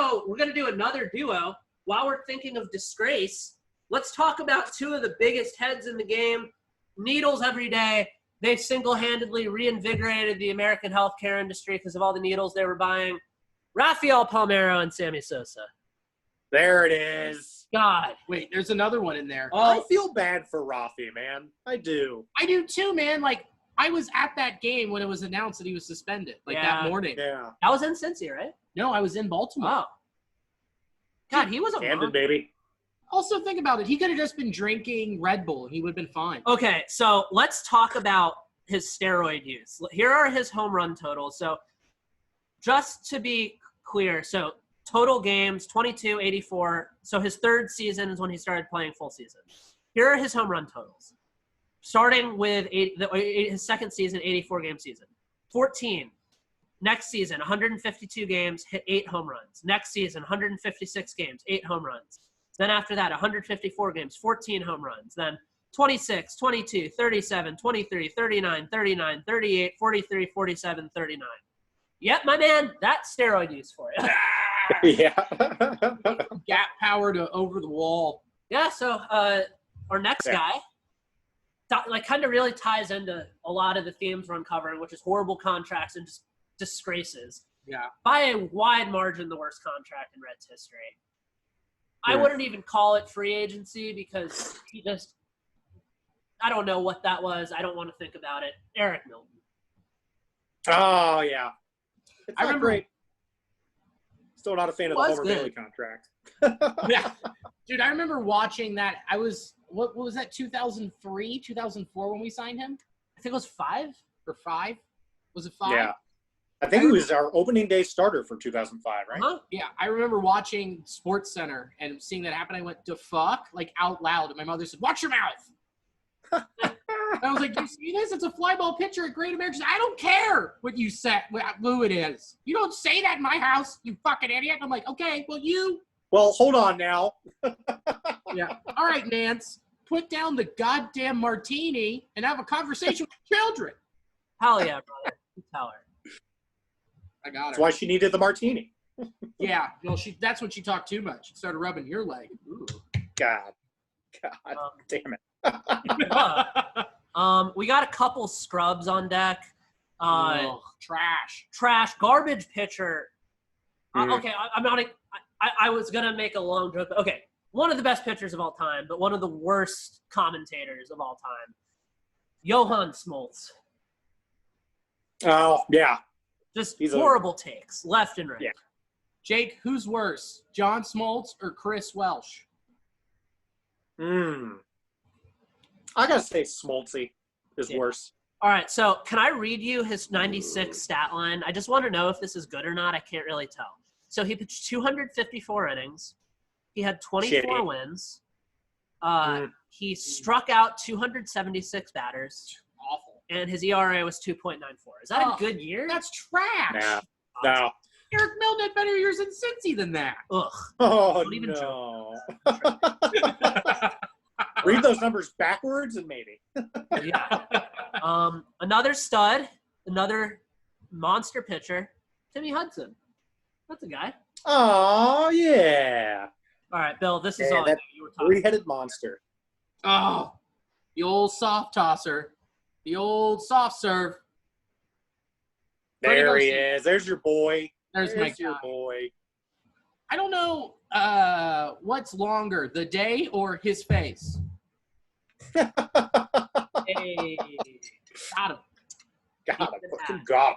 do another duo. While we're thinking of disgrace, let's talk about two of the biggest heads in the game. Needles every day. They single-handedly reinvigorated the American healthcare industry because of all the needles they were buying. Rafael Palmeiro and Sammy Sosa. There it is. God. Wait, there's another one in there. I feel bad for Rafi, man. I do. I do too, man. Like, I was at that game when it was announced that he was suspended, that morning. Yeah. That was in Cincy, right? No, I was in Baltimore. Oh. God, he was a Camden, monster. baby. Also, think about it. He could have just been drinking Red Bull, and he would have been fine. Okay, so let's talk about his steroid use. Here are his home run totals. So just to be clear, so total games, 22, 84. So his third season is when he started playing full season. Here are his home run totals. Starting with his second season, 84-game season. 14. Next season, 152 games, hit 8 home runs. Next season, 156 games, 8 home runs. Then after that, 154 games, 14 home runs. Then 26, 22, 37, 23, 39, 39, 38, 43, 47, 39. Yep, my man, that's steroid use for you. Yeah. Gap power to over the wall. Yeah, so our next guy kind of really ties into a lot of the themes we're uncovering, which is horrible contracts and just disgraces. Yeah. By a wide margin, the worst contract in Reds history. I Yeah. wouldn't even call it free agency because I don't know what that was. I don't want to think about it. Eric Milton. Oh, yeah. It's I not remember- great. Still not a fan of the Was Homer good. Bailey contract. Yeah. Dude, I remember watching that. What was that, 2003, 2004 when we signed him? I think it was 5. Or 5? Was it 5? Yeah. I think he was our opening day starter for 2005, right? Huh? Yeah, I remember watching Sports Center and seeing that happen. I went, "The fuck?" like out loud, and my mother said, "Watch your mouth." I was like, "You see this? It's a fly ball pitcher at Great American." I don't care what you said, who it is. You don't say that in my house, you fucking idiot. I'm like, okay, well, you. Well, hold on now. Yeah. All right, Nance, put down the goddamn martini and have a conversation with children. Hell yeah, brother. You tell her. I got That's her. why she needed the martini. Yeah, well, that's when she talked too much. She started rubbing your leg. Ooh. God damn it. We got a couple scrubs on deck. Ugh, trash. Trash, garbage pitcher. Mhm. Okay, I'm not. I was gonna make a long joke. But okay, one of the best pitchers of all time, but one of the worst commentators of all time. Johann Smoltz. Oh, yeah. Just He's a- horrible takes, left and right. Yeah. Jake, who's worse, John Smoltz or Chris Welsh? I gotta say Smoltzy is Yeah. worse. All right, so can I read you his 96 stat line? I just want to know if this is good or not. I can't really tell. So he pitched 254 innings. He had 24 Shitty. wins. Mm. He struck out 276 batters, Awful. and his ERA was 2.94. Is that Oh, a good year? That's trash. No. No. Eric Milne had better years in Cincy than that. Ugh. Oh, Don't even no. Read those numbers backwards and maybe. Yeah. Another stud, another monster pitcher, Timmy Hudson. That's a guy. Oh, yeah. All right, Bill, this is Yeah, all that you were talking. Three-headed monster. Oh, the old soft tosser, the old soft serve. Freddie There he Garcia. is. There's your boy. There's my your guy. boy. I don't know what's longer, the day or his face. Hey. Got him. God, I fucking got him.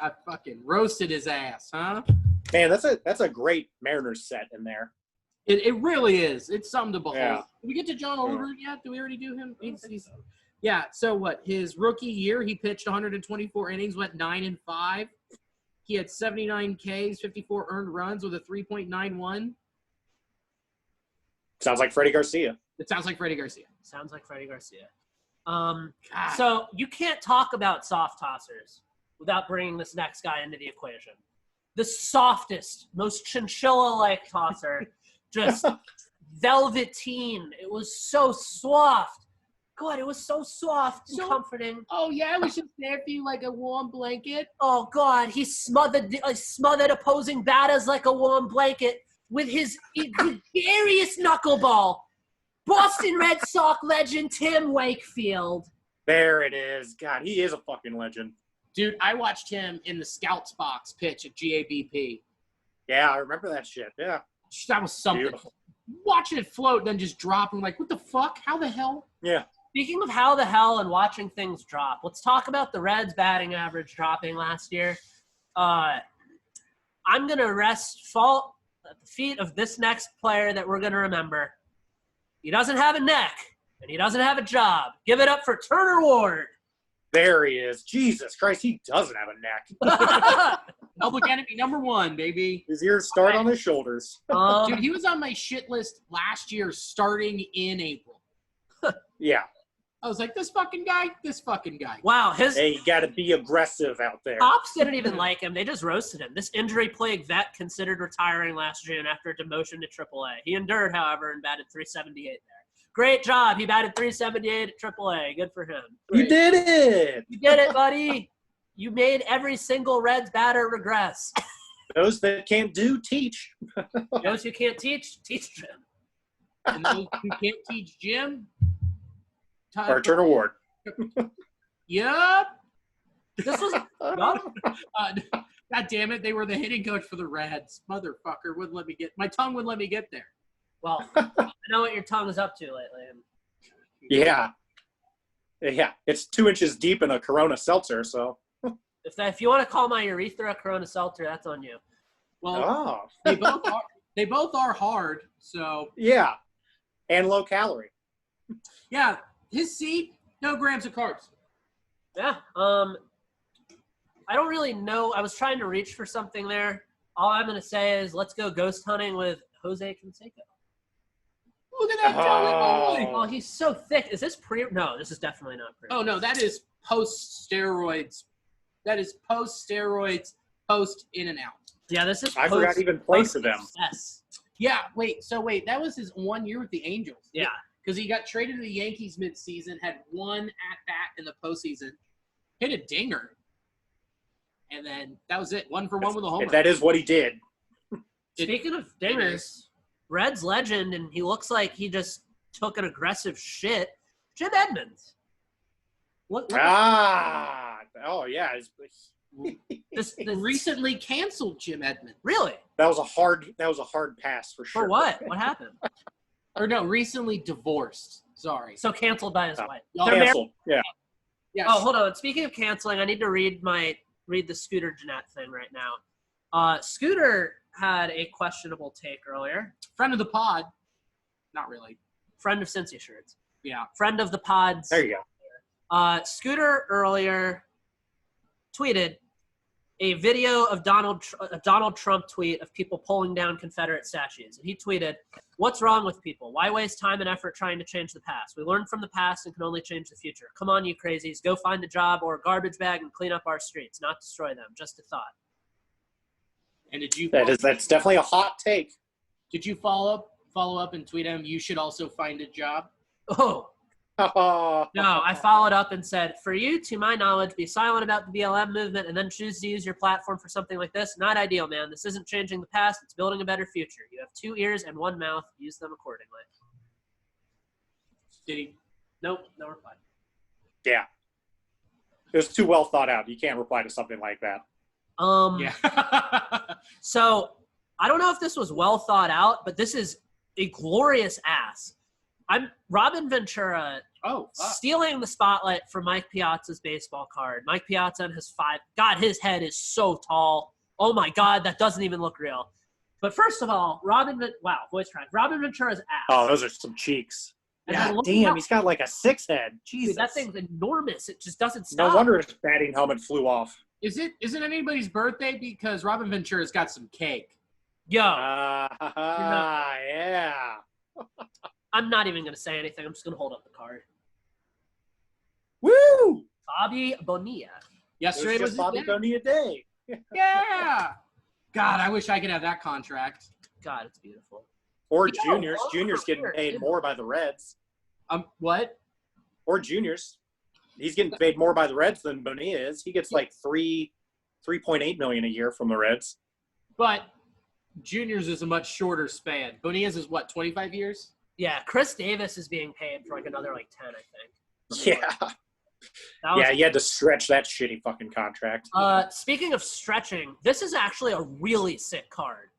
I fucking roasted his ass, huh? Man, that's a great Mariners set in there. It really is. It's something to behold. Yeah. Did we get to John Olerud yet? Did we already do him? Yeah. So what? His rookie year, he pitched 124 innings, went 9-5. He had 79 Ks, 54 earned runs with a 3.91. Sounds like Freddie Garcia. It sounds like Freddie Garcia. Sounds like Freddie Garcia. God. So you can't talk about soft tossers without bringing this next guy into the equation. The softest, most chinchilla-like tosser, just velveteen. It was so soft. God, it was so soft and So- comforting. Oh yeah, we should there for you like a warm blanket. Oh God, he smothered opposing batters like a warm blanket with his gregarious knuckleball. Boston Red Sox legend Tim Wakefield. There it is. God, he is a fucking legend. Dude, I watched him in the scouts box pitch at GABP. Yeah, I remember that shit. Yeah. That was something. Beautiful. Watching it float and then just drop. I'm like, what the fuck? How the hell? Yeah. Speaking of how the hell and watching things drop, let's talk about the Reds' batting average dropping last year. I'm going to rest fault at the feet of this next player that we're going to remember. He doesn't have a neck, and he doesn't have a job. Give it up for Turner Ward. There he is. Jesus Christ, he doesn't have a neck. Public enemy number 1, baby. His ears start on his shoulders. Dude, he was on my shit list last year starting in April. Yeah. I was like, this fucking guy. Wow, his Hey, you got to be aggressive out there. ops didn't even like him. They just roasted him. This injury-plagued vet considered retiring last June after a demotion to AAA. He endured, however, and batted .378 there. Great job. He batted .378 at AAA. Good for him. You did it. You did it, buddy. You made every single Reds batter regress. Those that can't do, teach. Those who can't teach, teach them. And those who can't teach Jim. Or Turner Ward. Yup. This was God damn it. They were the hitting coach for the Reds. Motherfucker. My tongue wouldn't let me get there. well. I know what your tongue is up to lately. Yeah. Yeah, it's 2 inches deep in a Corona seltzer, so. If you want to call my urethra Corona Seltzer, that's on you. Well, Oh. they both are hard. So Yeah, and low calorie. yeah, his seed, no grams of carbs. Yeah. I don't really know. I was trying to reach for something there. All I'm going to say is let's go ghost hunting with Jose Canseco. Look at that jelly boy. Oh, he's so thick. Is this pre? No, this is definitely not pre. Oh no, that is post steroids. That is post steroids, post in and out. Yeah, this is. I forgot even place of them. Yes. Yeah, wait. So wait, that was his 1 year with the Angels. Yeah. Because he got traded to the Yankees midseason, had one at bat in the postseason, hit a dinger, and then that was it. 1 for 1 with a homer. That is what he did. Speaking of dingers, Reds legend, and he looks like he just took an aggressive shit. Jim Edmonds. What Oh yeah. This recently canceled Jim Edmonds. really? That was a hard pass for sure. For what? What happened? Or no, recently divorced. Sorry. So canceled by his wife. Y'all They're married- Canceled. Yeah. Yes. Oh, hold on. Speaking of canceling, I need to read the Scooter Jeanette thing right now. Scooter had a questionable take earlier. Friend of the pod. Not really. Friend of Cincy Shirts. Yeah. Friend of the pods. There you go. Scooter earlier tweeted a video of a Donald Trump tweet of people pulling down Confederate statues. And he tweeted, "What's wrong with people? Why waste time and effort trying to change the past? We learn from the past and can only change the future. Come on, you crazies. Go find a job or a garbage bag and clean up our streets, not destroy them. Just a thought." And did you? That's definitely a hot take. Did you follow up and tweet him? You should also find a job. Oh, no, I followed up and said, "For you, to my knowledge, be silent about the BLM movement and then choose to use your platform for something like this. Not ideal, man. This isn't changing the past. It's building a better future. You have 2 ears and 1 mouth. Use them accordingly." Did he? Nope, no reply. Yeah. It was too well thought out. You can't reply to something like that. Yeah. So I don't know if this was well thought out, but this is a glorious ass. I'm Robin Ventura Oh, fuck. stealing the spotlight from Mike Piazza's baseball card. Mike Piazza and his 5. God, his head is so tall. Oh my God, that doesn't even look real. But first of all, voice crack. Robin Ventura's ass. Oh, those are some cheeks. And then God look damn, how- he's got like a 6 head. Jesus. Dude, that thing's enormous. It just doesn't stop. No wonder his batting helmet flew off. Isn't anybody's birthday? Because Robin Ventura's got some cake. Yo, Yeah. I'm not even going to say anything. I'm just going to hold up the card. Woo! Bobby Bonilla. It Yesterday was was just Bobby his day. Bonilla Day. Yeah. God, I wish I could have that contract. God, it's beautiful. Or He got a juniors. long Juniors getting career, paid too. more by the Reds. What? Or juniors. He's getting paid more by the Reds than Bonilla is. He gets like $3.8 million a year from the Reds. But Juniors is a much shorter span. Bonilla's is what, 25 years? Yeah, Chris Davis is being paid for like another 10, I think. Yeah. That was- Yeah, you had to stretch that shitty fucking contract. Speaking of stretching, this is actually a really sick card.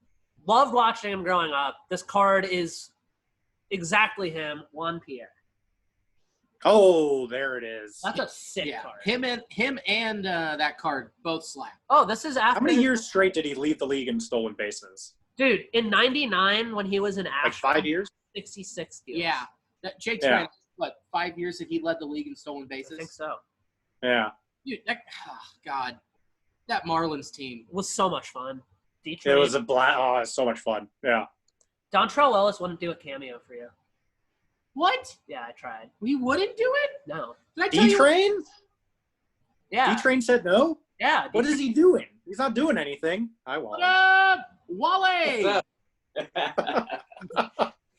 Loved watching him growing up. This card is exactly him, Juan Pierre. Oh, there it is. That's a sick Yeah. card. Him and that card both slap. Oh, this is after. How many years straight did he lead the league in stolen bases? Dude, in 99 when he was in Like Asheville. 5 years? 66 steals. Yeah. Jake's Yeah. right. What, 5 years that he led the league in stolen I bases? think so. Yeah. Dude, God. That Marlins team. It was so much fun. It Detroit. was a oh, it was so much fun. Yeah. Dontrell Willis wouldn't do a cameo for you. What? Yeah, I tried. We wouldn't do it? No. Did I tell you? D-Train? Yeah. D-Train said no? Yeah. What is he doing? He's not doing anything. I What won't. up, Wale?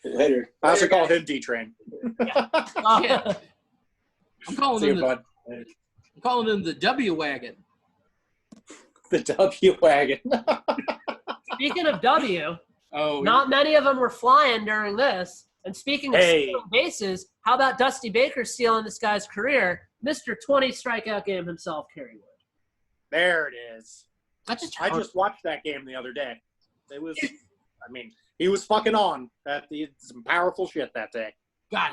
Later. I also call him D-Train. Yeah. I'm calling See you, him bud. the W wagon. The W-Wagon. Speaking of W, Oh, not many of them were flying during this. And speaking of Hey. stealing bases, how about Dusty Baker stealing this guy's career? Mr. 20 strikeout game himself, Kerry Wood. There it is. I just I just watched that game the other day. It was, he was fucking on. He did some powerful shit that day. God,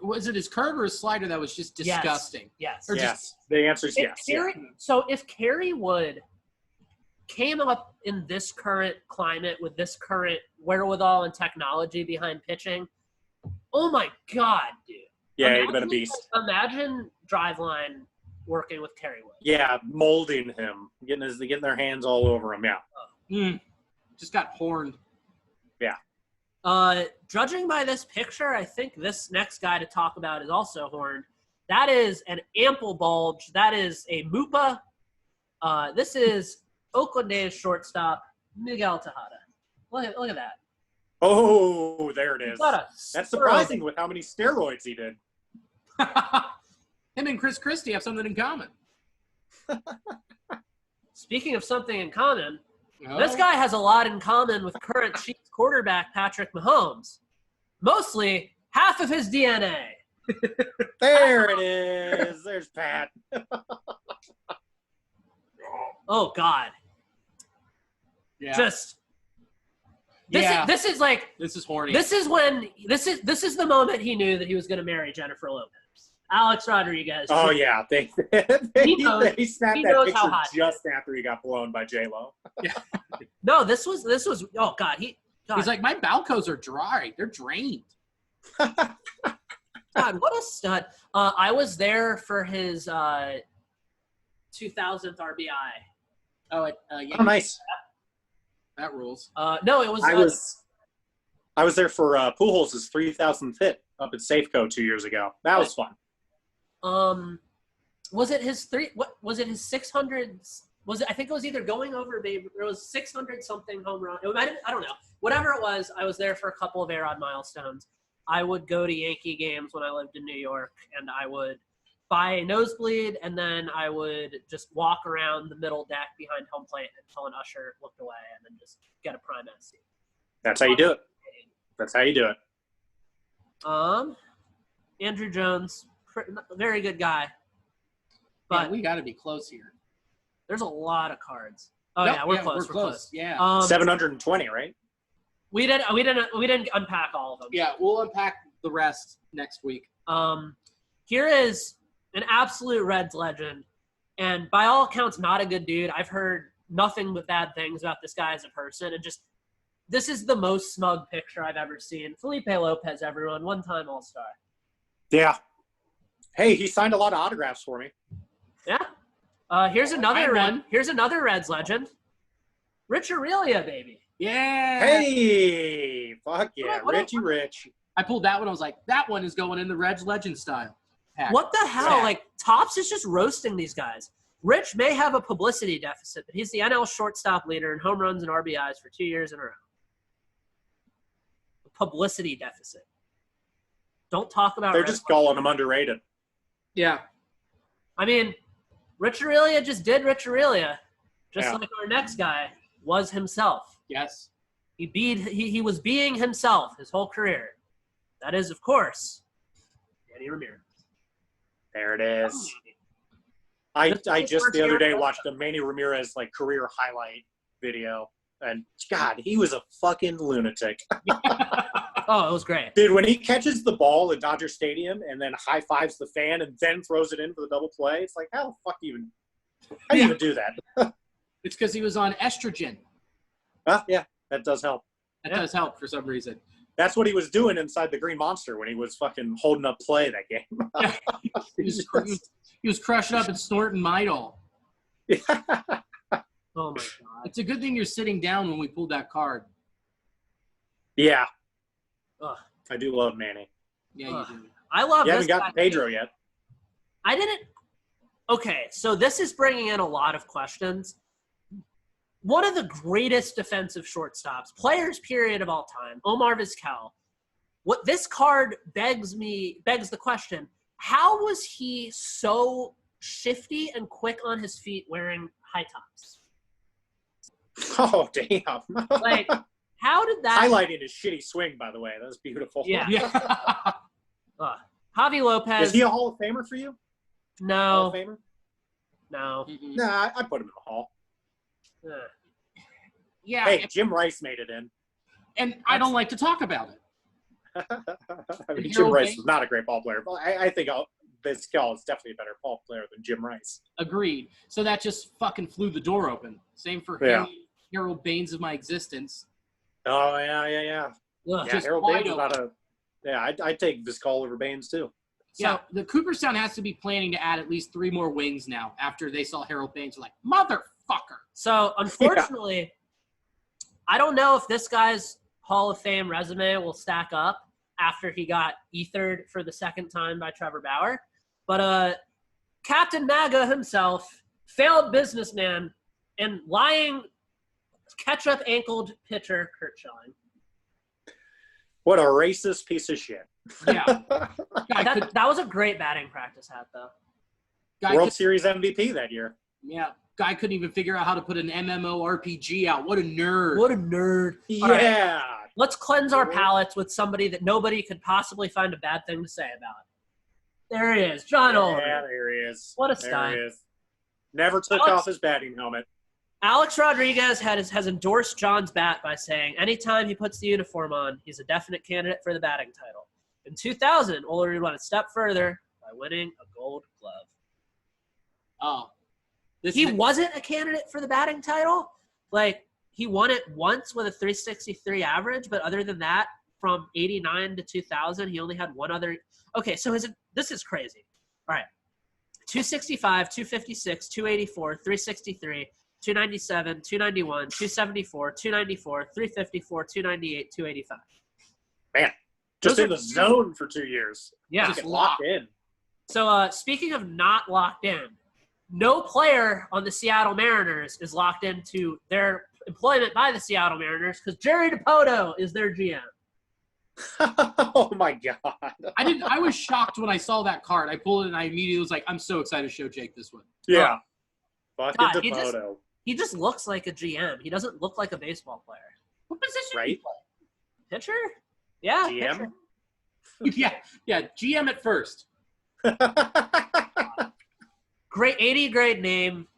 was it his curve or his slider that was just disgusting? Yes. Or Yes. The answer is yes. Yeah. So if Kerry Wood came up in this current climate with this current wherewithal and technology behind pitching, oh my God, dude. Yeah, he'd been a beast. Imagine Driveline working with Kerry Wood. Yeah, molding him, getting their hands all over him. Yeah. Just got horned. Yeah. Judging by this picture, I think this next guy to talk about is also horned. That is an ample bulge. That is a Mupa. This is Oakland A's shortstop, Miguel Tejada. Look at that. Oh, there it is. That's surprising steroid. with how many steroids he did. Him and Chris Christie have something in common. Speaking of something in common, this guy has a lot in common with current Chiefs quarterback Patrick Mahomes. Mostly half of his DNA. There it is. There's Pat. Oh God. Yeah. Just this is like This is horny. this is the moment he knew that he was going to marry Jennifer Lopez. Alex Rodriguez. Oh yeah, they knows- he snapped he that knows picture how hot he just after he got blown by J-Lo. No, this was oh God, He's like, my Balcos are dry. They're drained. God, what a stud. I was there for his 2000th RBI. Oh, Oh, nice. that rules. No, it was I was there for Pujols' 3,000th hit up at Safeco 2 years ago. That was fun. was it his 600? Was it? I think it was either going over Babe. It was 600 something home run. I don't know. Whatever it was, I was there for a couple of A-Rod milestones. I would go to Yankee games when I lived in New York, and I would buy a nosebleed, and then I would just walk around the middle deck behind home plate until an usher looked away, and then just get a prime seat. That's how you do it. That's how you do it. Andrew Jones, very good guy, but Man, we got to be close here. there's a lot of cards. Oh Nope, yeah, we're close. We're close. Yeah. 720, right? We didn't unpack all of them. Yeah, we'll unpack the rest next week. Here is an absolute Reds legend, and by all accounts, not a good dude. I've heard nothing but bad things about this guy as a person, and just this is the most smug picture I've ever seen. Felipe Lopez, everyone, one-time All-Star. Yeah. Hey, he signed a lot of autographs for me. Yeah. Here's another one. Here's another Reds legend. Rich Aurelia, baby. Yeah. Hey, fuck yeah, Richie Rich. I pulled that one. I was like, that one is going in the Reds Legend style pack. What the hell? Yeah. Like, Topps is just roasting these guys. Rich may have a publicity deficit, but he's the NL shortstop leader in home runs and RBIs for 2 years in a row. Publicity deficit. Don't talk about They're Reds just calling him underrated. Yeah. I mean, Rich Aurelia just did Rich Aurelia, just Yeah. like our next guy was himself. Yes. He was being himself his whole career. That is, of course, Danny Ramirez. There it is. I just the other day watched a Manny Ramirez like career highlight video, and God, he was a fucking lunatic. Oh, it was great. Dude, when he catches the ball at Dodger Stadium and then high fives the fan and then throws it in for the double play, it's like, how the fuck do you even do that? It's because he was on estrogen. Yeah, that does help. That does help for some reason. That's what he was doing inside the Green Monster when he was fucking holding up play that game. He was crushing up and snorting Midol. Oh, my God. It's a good thing you're sitting down when we pulled that card. Yeah. Ugh. I do love Manny. Yeah, Ugh. you do. I love You this haven't got guy. to Pedro yet. I didn't. Okay, so this is bringing in a lot of questions. One of the greatest defensive shortstops, players period of all time, Omar Vizquel. What this card begs the question: how was he so shifty and quick on his feet wearing high tops? Oh, damn. Like, how did that? Highlighting his shitty swing, by the way. That was beautiful. Yeah. Yeah. Javi Lopez. Is he a Hall of Famer for you? Hall No, of Famer? no. Mm-mm. Nah, I put him in the Hall. Yeah. Hey, Jim Rice made it in. And I don't like to talk about it. I mean, Jim Rice was not a great ball player, but I think Vizquel is definitely a better ball player than Jim Rice. Agreed. So that just fucking flew the door open. Same for Harold Baines of my existence. Oh, yeah. Ugh. Yeah, Just Harold wide Baines is not a – yeah, I'd take Vizquel over Baines too. So the Cooperstown has to be planning to add at least 3 more wings now after they saw Harold Baines. They're like, motherfucker. So, unfortunately, I don't know if this guy's Hall of Fame resume will stack up after he got ethered for the second time by Trevor Bauer. But Captain MAGA himself, failed businessman, and lying ketchup-ankled pitcher Kurt Schilling. What a racist piece of shit. Yeah. That was a great batting practice hat, though. World Series MVP that year. Yeah. Guy couldn't even figure out how to put an MMORPG out. What a nerd. What a nerd. Yeah. Right. Let's cleanse our palates with somebody that nobody could possibly find a bad thing to say about. There he is, John Oliver. Yeah, there he is. What a There stein. he is. Never took off his batting helmet. Alex Rodriguez has endorsed John's bat by saying anytime he puts the uniform on, he's a definite candidate for the batting title. In 2000, Oliver went a step further by winning a Gold Glove. Oh. He wasn't a candidate for the batting title. Like, he won it once with a 363 average, but other than that, from 89 to 2000, he only had one other. Okay, so this is crazy. All right. 265, 256, 284, 363, 297, 291, 274, 294, 354, 298, 285. Man, just in the zone for 2 years. Yeah. Just locked in. So speaking of not locked in, no player on the Seattle Mariners is locked into their employment by the Seattle Mariners because Jerry Dipoto is their GM. Oh, my God. I was shocked when I saw that card. I pulled it and I immediately was like, I'm so excited to show Jake this one. Yeah. Fucking God, Dipoto. He just looks like a GM. He doesn't look like a baseball player. What position Right? do you play? Pitcher? Yeah. GM? Pitcher. Yeah, GM at first. Great 80 grade name,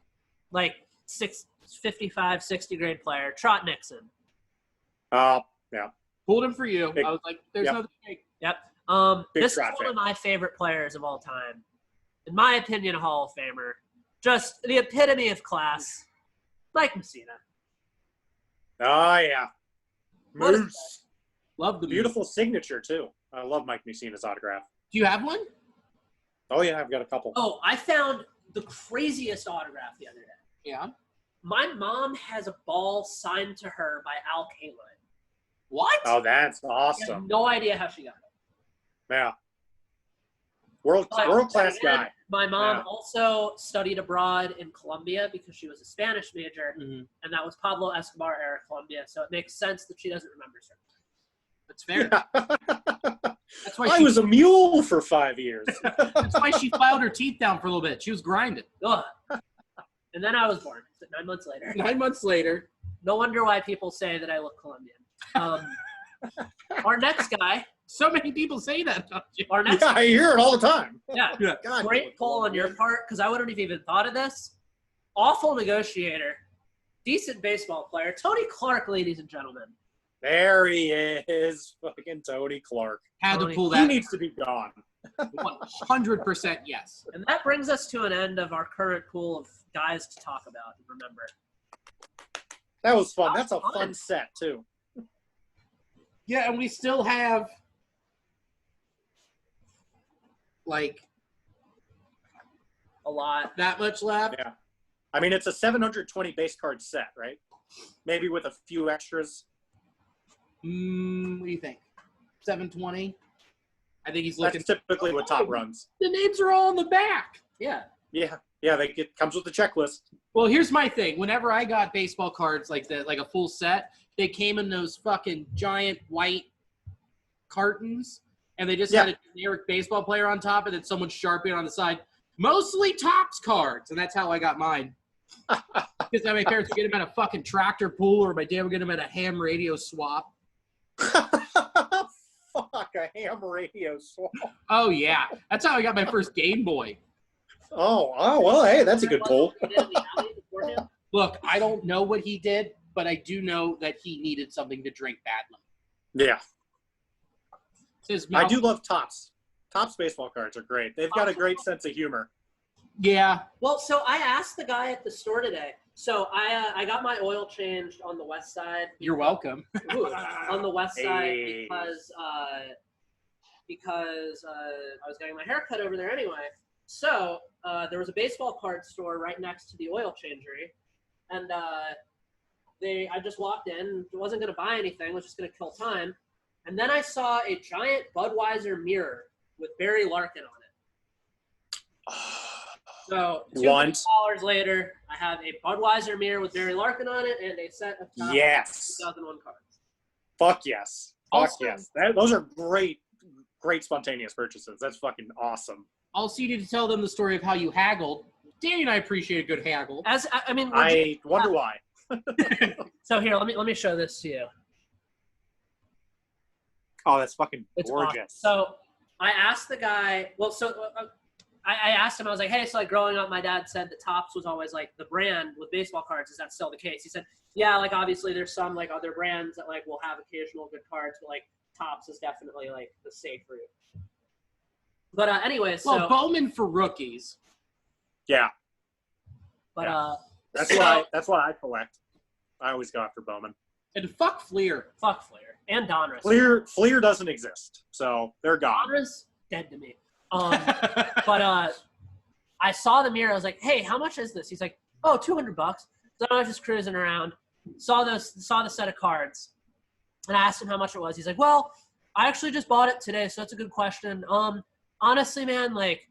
like 55, 60 grade player. Trot Nixon. Yeah. Pulled him for you. Big- I was like, there's yep. no Jake. Yep. Big This is Trot one fan. of my favorite players of all time. In my opinion, a Hall of Famer. Just the epitome of class. Mike Messina. Oh, yeah. What is Moose. Love the Beautiful signature, too. I love Mike Messina's autograph. Do you have one? Oh, yeah, I've got a couple. Oh, I found the craziest autograph the other day. Yeah. My mom has a ball signed to her by Al Kaline. What? Oh, that's I have awesome. no idea how she got it. Yeah. World-class guy. My mom Yeah. also studied abroad in Colombia because she was a Spanish major, Mhm. and that was Pablo Escobar era Colombia. So it makes sense that she doesn't remember certain. That's fair. That's why I was a mule for 5 years. That's why she filed her teeth down for a little bit. She was grinding. Ugh. And then I was born 9 months later. 9 months later. No wonder why people say that I look Colombian. Our next guy. So many people say that. Don't you? Our next. Yeah, I hear it all the time. Yeah. God, Great poll on your part because I wouldn't have even thought of this. Awful negotiator, decent baseball player, Tony Clark, ladies and gentlemen. There he is, fucking Tony Clark. Had to Tony. pull He that. needs to be gone. 100% yes. And that brings us to an end of our current pool of guys to talk about and remember. That was fun. That's a Fun. fun set, too. Yeah, and we still have like A lot. that much left. Yeah. I mean, it's a 720 base card set, right? Maybe with a few extras. What do you think? 720? I think he's looking. That's typically what top runs. The names are all on the back. Yeah. Yeah. Yeah, it comes with the checklist. Well, here's my thing. Whenever I got baseball cards like a full set, they came in those fucking giant white cartons, and they just had a generic baseball player on top, and then someone sharpie on the side. Mostly Topps cards, and that's how I got mine. Because my parents would get them at a fucking tractor pull, or my dad would get them at a ham radio swap. Fuck, a ham radio swap. Oh, yeah. That's how I got my first Game Boy. Oh, well, hey, that's a good pull. Look, I don't know what he did, but I do know that he needed something to drink badly. Yeah. Says I do love Topps. Topps baseball cards are great. They've got a great sense of humor. Yeah. Well, so I asked the guy at the store today. So I got my oil changed on the west side. You're welcome. Ooh, on the west side Hey. because I was getting my hair cut over there anyway. So there was a baseball card store right next to the oil changery, and I just walked in, wasn't going to buy anything, was just going to kill time, and then I saw a giant Budweiser mirror with Barry Larkin on it. So $200 later, I have a Budweiser mirror with Barry Larkin on it and a set of top Yes. 2001 cards. Fuck yes. Fuck Also- yes. Those are great spontaneous purchases. That's fucking awesome. Also, you need to tell them the story of how you haggled. Danny and I appreciate a good haggle. As I mean, I wonder why. so here, let me show this to you. Oh, that's fucking It's gorgeous. awesome. So I asked the guy. Well, I asked him. I was like, "Hey, so like growing up, my dad said that Topps was always like the brand with baseball cards. Is that still the case?" He said, "Yeah, like obviously there's some like other brands that like will have occasional good cards, but like Topps is definitely like the safe route." But anyway, so Well, Bowman for rookies. Yeah. but That's so- why I collect. I always go after Bowman. And fuck Fleer. fuck Flair and Donruss. Fleer doesn't exist, so they're gone. Donruss dead to me. But I saw the mirror. I was like, "Hey, how much is this?" He's like, "Oh, $200." So I was just cruising around, saw the set of cards, and I asked him how much it was. He's like, "Well, I actually just bought it today, so that's a good question. Honestly, man, like,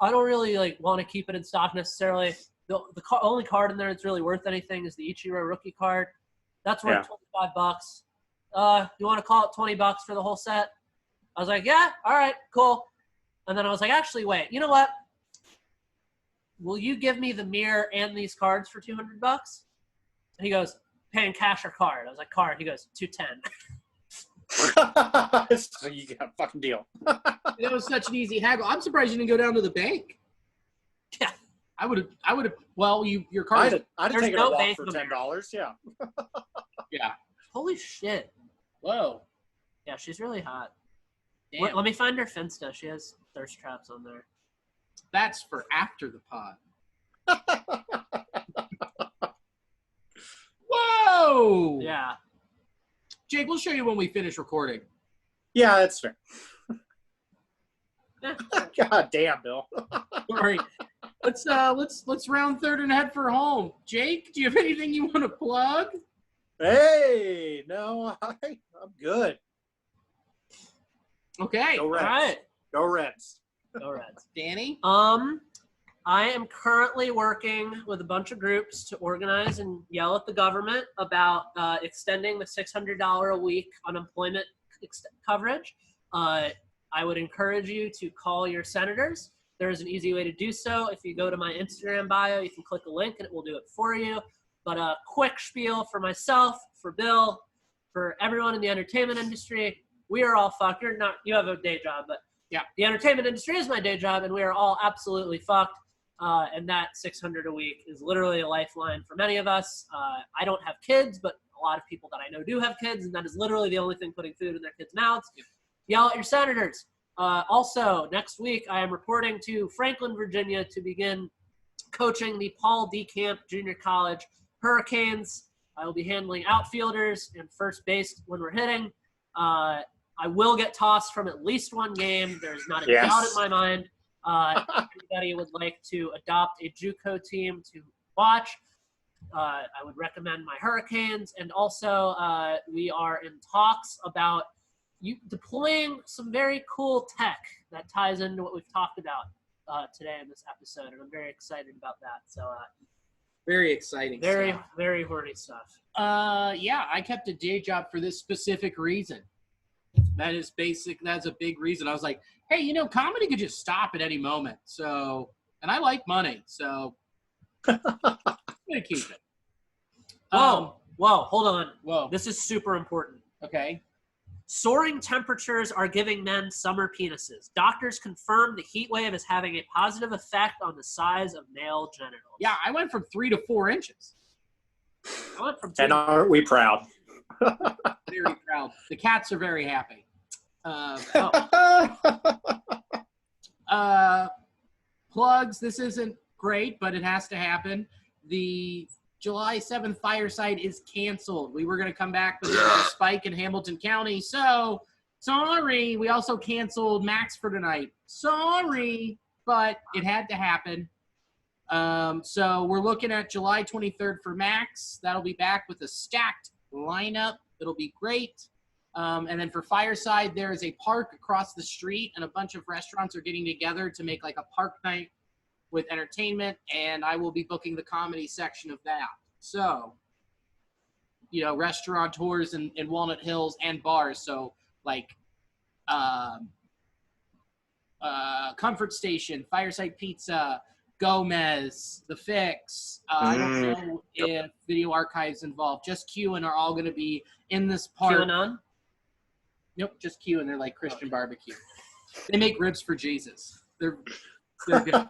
I don't really like want to keep it in stock necessarily. The only card in there that's really worth anything is the Ichiro rookie card. That's worth $25. You want to call it $20 for the whole set?" I was like, "Yeah, all right, cool." And then I was like, "Actually, wait, you know what? Will you give me the mirror and these cards for $200? And he goes, "Paying cash or card?" I was like, "Card." He goes, $210. So you got a fucking deal. That was such an easy haggle. I'm surprised you didn't go down to the bank. Yeah. I would have. Well, your card. I'd have There's taken no a walk bank for of $10. Yeah. Yeah. Holy shit. Whoa. Yeah, she's really hot. Damn. Let me find her Finsta. She has thirst traps on there. That's for after the pod. Whoa. Yeah. Jake, we'll show you when we finish recording. Yeah, that's fair. Yeah. God damn, Bill. Sorry. Let's round third and head for home. Jake, do you have anything you want to plug? Hey, no, I'm good. Okay. Go All Reds. right. Go Reds. Go Reds. Danny? I am currently working with a bunch of groups to organize and yell at the government about extending the $600 a week unemployment coverage. I would encourage you to call your senators. There is an easy way to do so. If you go to my Instagram bio, you can click a link and it will do it for you. But a quick spiel for myself, for Bill, for everyone in the entertainment industry. We are all fucked. You have a day job, but yeah, the entertainment industry is my day job, and we are all absolutely fucked. And that $600 a week is literally a lifeline for many of us. I don't have kids, but a lot of people that I know do have kids, and that is literally the only thing putting food in their kids' mouths. Yell at your senators. Also, next week, I am reporting to Franklin, Virginia to begin coaching the Paul D. Camp Junior College Hurricanes. I will be handling outfielders and first base when we're hitting. I will get tossed from at least one game. There's not a doubt in my mind. If anybody would like to adopt a JUCO team to watch, I would recommend my Hurricanes. And also, we are in talks about deploying some very cool tech that ties into what we've talked about today in this episode, and I'm very excited about that. So, very exciting. very, stuff. very horny stuff. Yeah, I kept a day job for this specific reason. That is basic. That's a big reason. I was like, hey, comedy could just stop at any moment. So, and I like money, so I'm gonna keep it. Whoa, hold on. Whoa. This is super important. Okay. Soaring temperatures are giving men summer penises. Doctors confirm the heat wave is having a positive effect on the size of male genitals. Yeah, I went from 3 to 4 inches. I went from And aren't we proud? Very proud. The cats are very happy. Plugs. This isn't great, but it has to happen. The July 7th Fireside is canceled. We were going to come back, but there was a spike in Hamilton County. So, sorry. We also canceled Max for tonight. Sorry, but it had to happen. So we're looking at July 23rd for Max. That'll be back with a stacked lineup. It'll be great. And then for Fireside, there is a park across the street, and a bunch of restaurants are getting together to make like a park night with entertainment, and I will be booking the comedy section of that. So, restaurateurs in Walnut Hills and bars. So, like, Comfort Station, Fireside Pizza, Gomez, The Fix. I don't know if Video Archive's involved. Just Q and are all going to be in this park. QAnon? Nope, just Q, and they're like Christian barbecue. They make ribs for Jesus. They're good.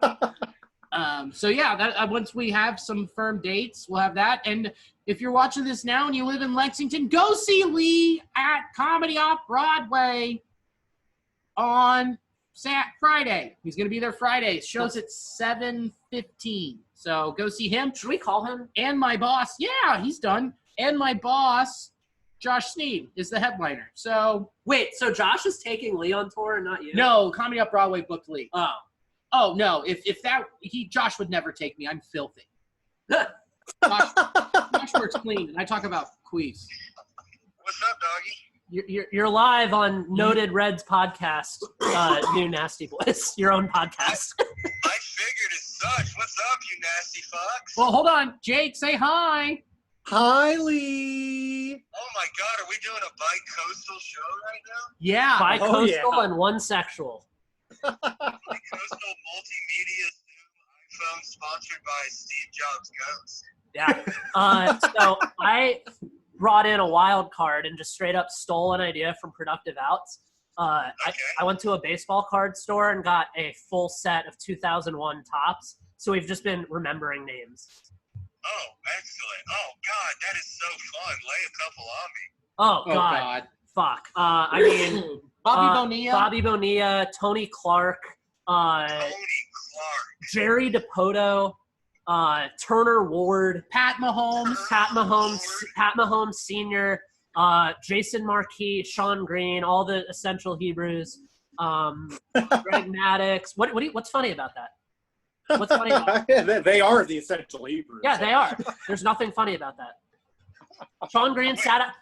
So yeah, that once we have some firm dates, we'll have that. And if you're watching this now and you live in Lexington, go see Lee at Comedy Off Broadway on Friday. He's going to be there Friday. Show's at 7:15. So go see him. Should we call him? And my boss, yeah, he's done. And my boss, Josh Sneed, is the headliner. So Wait, so Josh is taking Lee on tour and not you? no, Comedy Off Broadway booked Lee. Oh. Oh no, if Josh would never take me. I'm filthy. Josh works clean, and I talk about queefs. What's up, doggy? You're live on Noted Reds podcast, New Nasty Boys, your own podcast. I figured as such. What's up, you nasty fucks? Well, hold on, Jake, say hi. Hi, Lee. Oh my God, are we doing a bi-coastal show right now? Yeah. Bi-coastal and one sexual. Bi-coastal multimedia Zoom iPhone sponsored by Steve Jobs Ghost. Yeah. So I brought in a wild card and just straight up stole an idea from Productive Outs. I went to a baseball card store and got a full set of 2001 Topps. So we've just been remembering names. Oh, excellent. Oh, God, that is so fun. Lay a couple on me. Oh, God. Fuck. I mean, Bobby Bonilla, Tony Clark, Tony Clark. Jerry DePoto, Turner Ward, Pat Mahomes, Pat Mahomes Sr., Jason Marquis, Sean Green, all the essential Hebrews, Greg Maddox. What's funny about that? What's funny about that? They are the essential Hebrews. Yeah, they are. There's nothing funny about that. Sean Green sat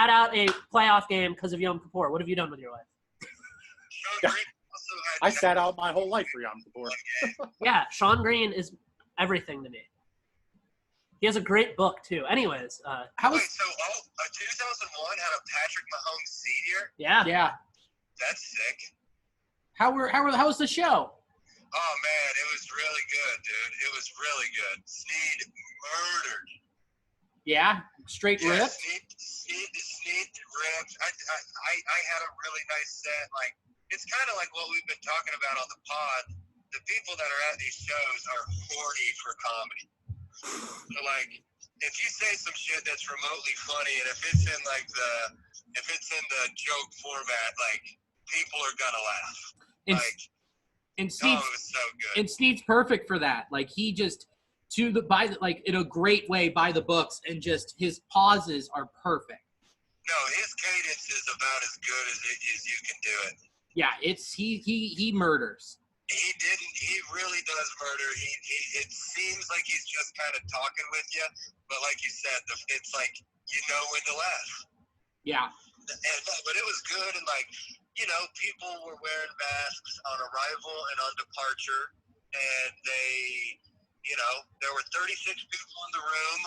out a playoff game because of Yom Kippur. What have you done with your life? Sean Green also had I sat out my whole life for Yom Kippur. Yeah, Sean Green is everything to me. He has a great book too. Anyways, how was? Wait, so 2001 had a Patrick Mahomes Sr.? Yeah. That's sick. How was the show? Oh, man, it was really good, dude. It was really good. Sneed murdered. Yeah, straight Yeah, rip. Sneed ripped. I had a really nice set. Like, it's kind of like what we've been talking about on the pod. The people that are at these shows are horny for comedy. So, like, if you say some shit that's remotely funny, and if it's in the joke format, like, people are gonna laugh. And it Sneed's, was so good. and Sneed's perfect for that. Like, he just in a great way by the books, and just his pauses are perfect. No, his cadence is about as good as you can do it. Yeah, he murders. He really does murder. It seems like he's just kind of talking with you, but like you said, it's like you know when to laugh. Yeah. But it was good, and like, people were wearing masks on arrival and on departure, and there were 36 people in the room.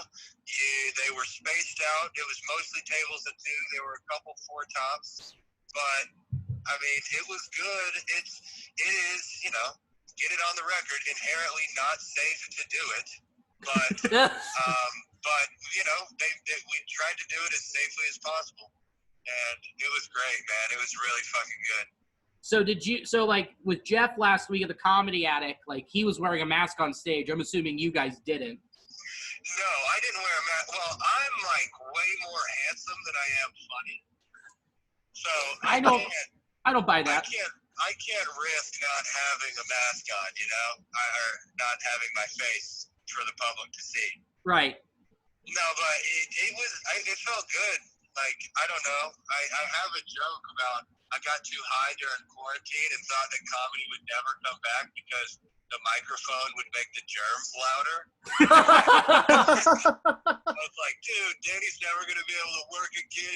They were spaced out. It was mostly tables of two. There were a couple four tops, but I mean, it was good. It is, get it on the record, inherently not safe to do it, but we tried to do it as safely as possible. And it was great, man. It was really fucking good. So like with Jeff last week at the Comedy Attic, like he was wearing a mask on stage. I'm assuming you guys didn't. No, I didn't wear a mask. Well, I'm like way more handsome than I am funny. So I don't buy that. I can't risk not having a mask on, or not having my face for the public to see. Right. No, but it felt good. Like, I don't know. I have a joke about I got too high during quarantine and thought that comedy would never come back because the microphone would make the germs louder. I was like, dude, Danny's never going to be able to work again.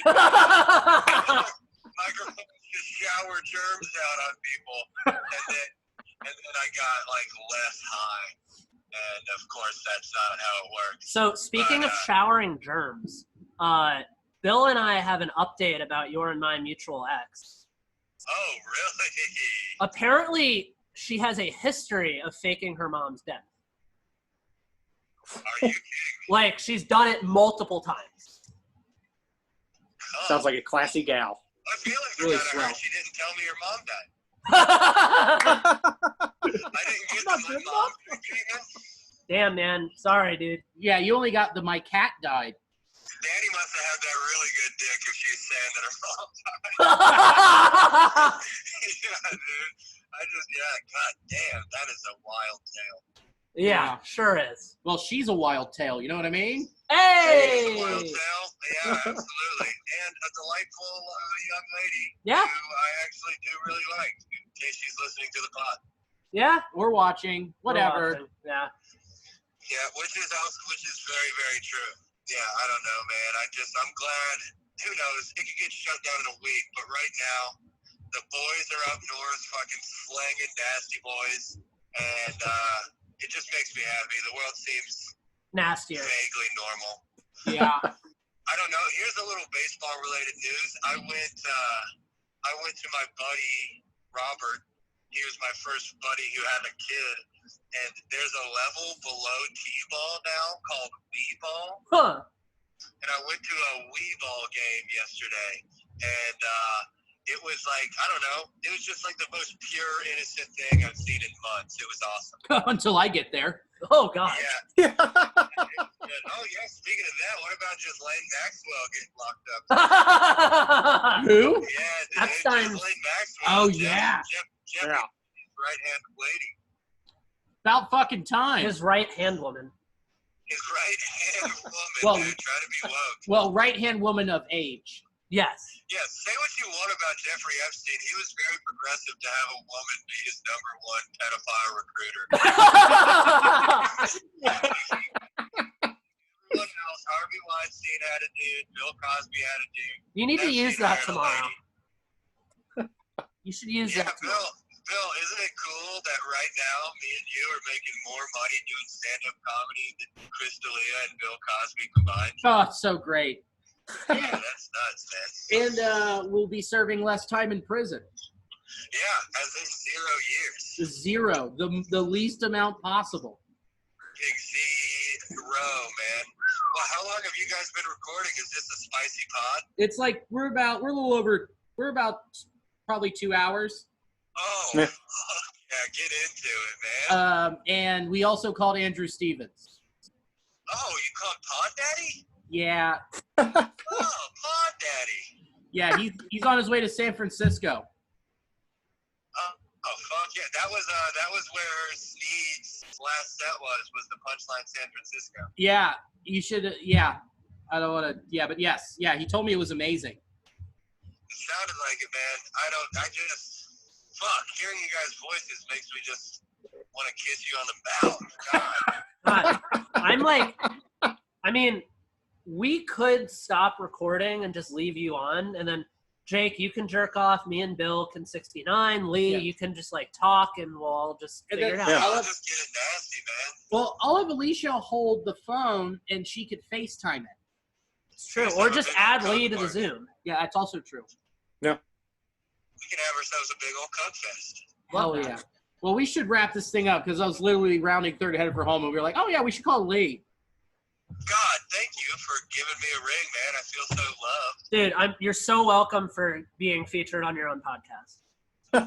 Microphones just shower germs out on people. And then I got, like, less high. And, of course, that's not how it works. So, speaking of showering germs, Bill and I have an update about your and my mutual ex. Oh, really? Apparently, she has a history of faking her mom's death. Are you kidding? Like, she's done it multiple times. Huh. Sounds like a classy gal. I feel like Really I got swell. her. She didn't tell me her mom died. Damn, I didn't get that my mom died. man. Sorry, dude. Yeah, you only got the my cat died. Danny must have had that really good dick if she's saying that her mom died. Yeah, dude. God damn, that is a wild tale. Yeah, sure is. Well, she's a wild tale. You know what I mean? Hey! It's a wild tale. Yeah, absolutely. And a delightful young lady Yeah. who I actually do really like, in case she's listening to the pod. Yeah. We're watching. Whatever. Yeah. Yeah, which is very, very true. Yeah, I don't know, man. I'm glad. Who knows? It could get shut down in a week, but right now, the boys are up north, fucking slanging nasty boys, and it just makes me happy. The world seems Nastier. vaguely normal. Yeah. I don't know. Here's a little baseball-related news. I went to my buddy Robert. He was my first buddy who had a kid, and there's a level below T-ball now called Wii ball. Huh. And I went to a Wii ball game yesterday, and it was like, I don't know, it was just like the most pure, innocent thing I've seen in months. It was awesome. Until I get there. Oh, God. Yeah. Oh, yeah, speaking of that, what about just Lane Maxwell getting locked up? Who? Yeah, dude. Epstein. Just Lane Maxwell. Oh, yeah. Jeff, Yeah. his right-hand lady. About fucking time. His right-hand woman. His right-hand woman, Well- dude, trying to be woke. Well, right-hand woman of age. Yes. Yeah, say what you want about Jeffrey Epstein. He was very progressive to have a woman be his #1 pedophile recruiter. Everyone else, Harvey Weinstein had a dude, Bill Cosby had a dude. You need to Epstein use that hired a tomorrow. lady. You should use Yeah, that tomorrow. Bill, isn't it cool that right now me and you are making more money doing stand-up comedy than Chris D'Elia and Bill Cosby combined? Oh, it's so great. Yeah, that's nuts, man. And we'll be serving less time in prison. Yeah, as in 0 years. Zero. The least amount possible. Big zero, man. Well, how long have you guys been recording? Is this a spicy pod? It's like we're about probably 2 hours. Oh, Yeah. yeah, get into it, man. And we also called Andrew Stevens. Oh, you called Pod Daddy? Yeah. Oh, Pod Daddy. Yeah, he's on his way to San Francisco. Oh, fuck yeah. That was where Sneed's last set was the Punchline San Francisco. Yeah, you should. Yeah, I don't want to. Yeah, but yes, yeah. He told me it was amazing. It sounded like it, man. I just fuck hearing you guys' voices makes me just want to kiss you on the mouth. God. God, I'm like, I mean, we could stop recording and just leave you on, and then Jake, you can jerk off. Me and Bill can 69. Lee, Yeah. you can just like talk, and we'll all just And figure it then- out. Yeah. I'll just get it nasty, man. Well, I'll have Alicia hold the phone, and she could FaceTime it. It's true. Or just add Lee to the Zoom. Yeah, that's also true. We can have ourselves a big old cunt fest. Hell yeah. Well, we should wrap this thing up because I was literally rounding third ahead for home, and we were like, oh yeah, we should call Lee. God, thank you for giving me a ring, man. I feel so loved. Dude, you're so welcome for being featured on your own podcast. Well,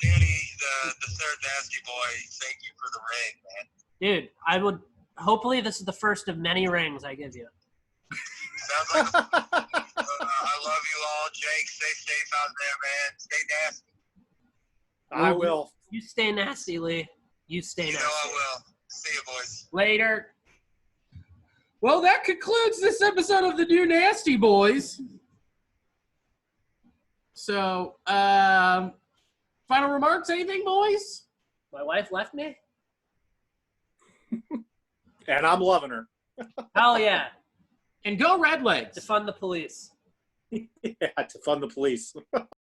Danny, the third nasty boy, thank you for the ring, man. Dude, hopefully this is the first of many rings I give you. Sounds like I love you all. Jake. Stay safe out there, man. Stay nasty. I will. You stay nasty, Lee. You stay You nasty. know I will. See you, boys. Later. Well, that concludes this episode of the New Nasty Boys. So, final remarks, anything, boys? My wife left me? And I'm loving her. Hell yeah. And go Redlegs. Defund the police. Yeah, to fund the police.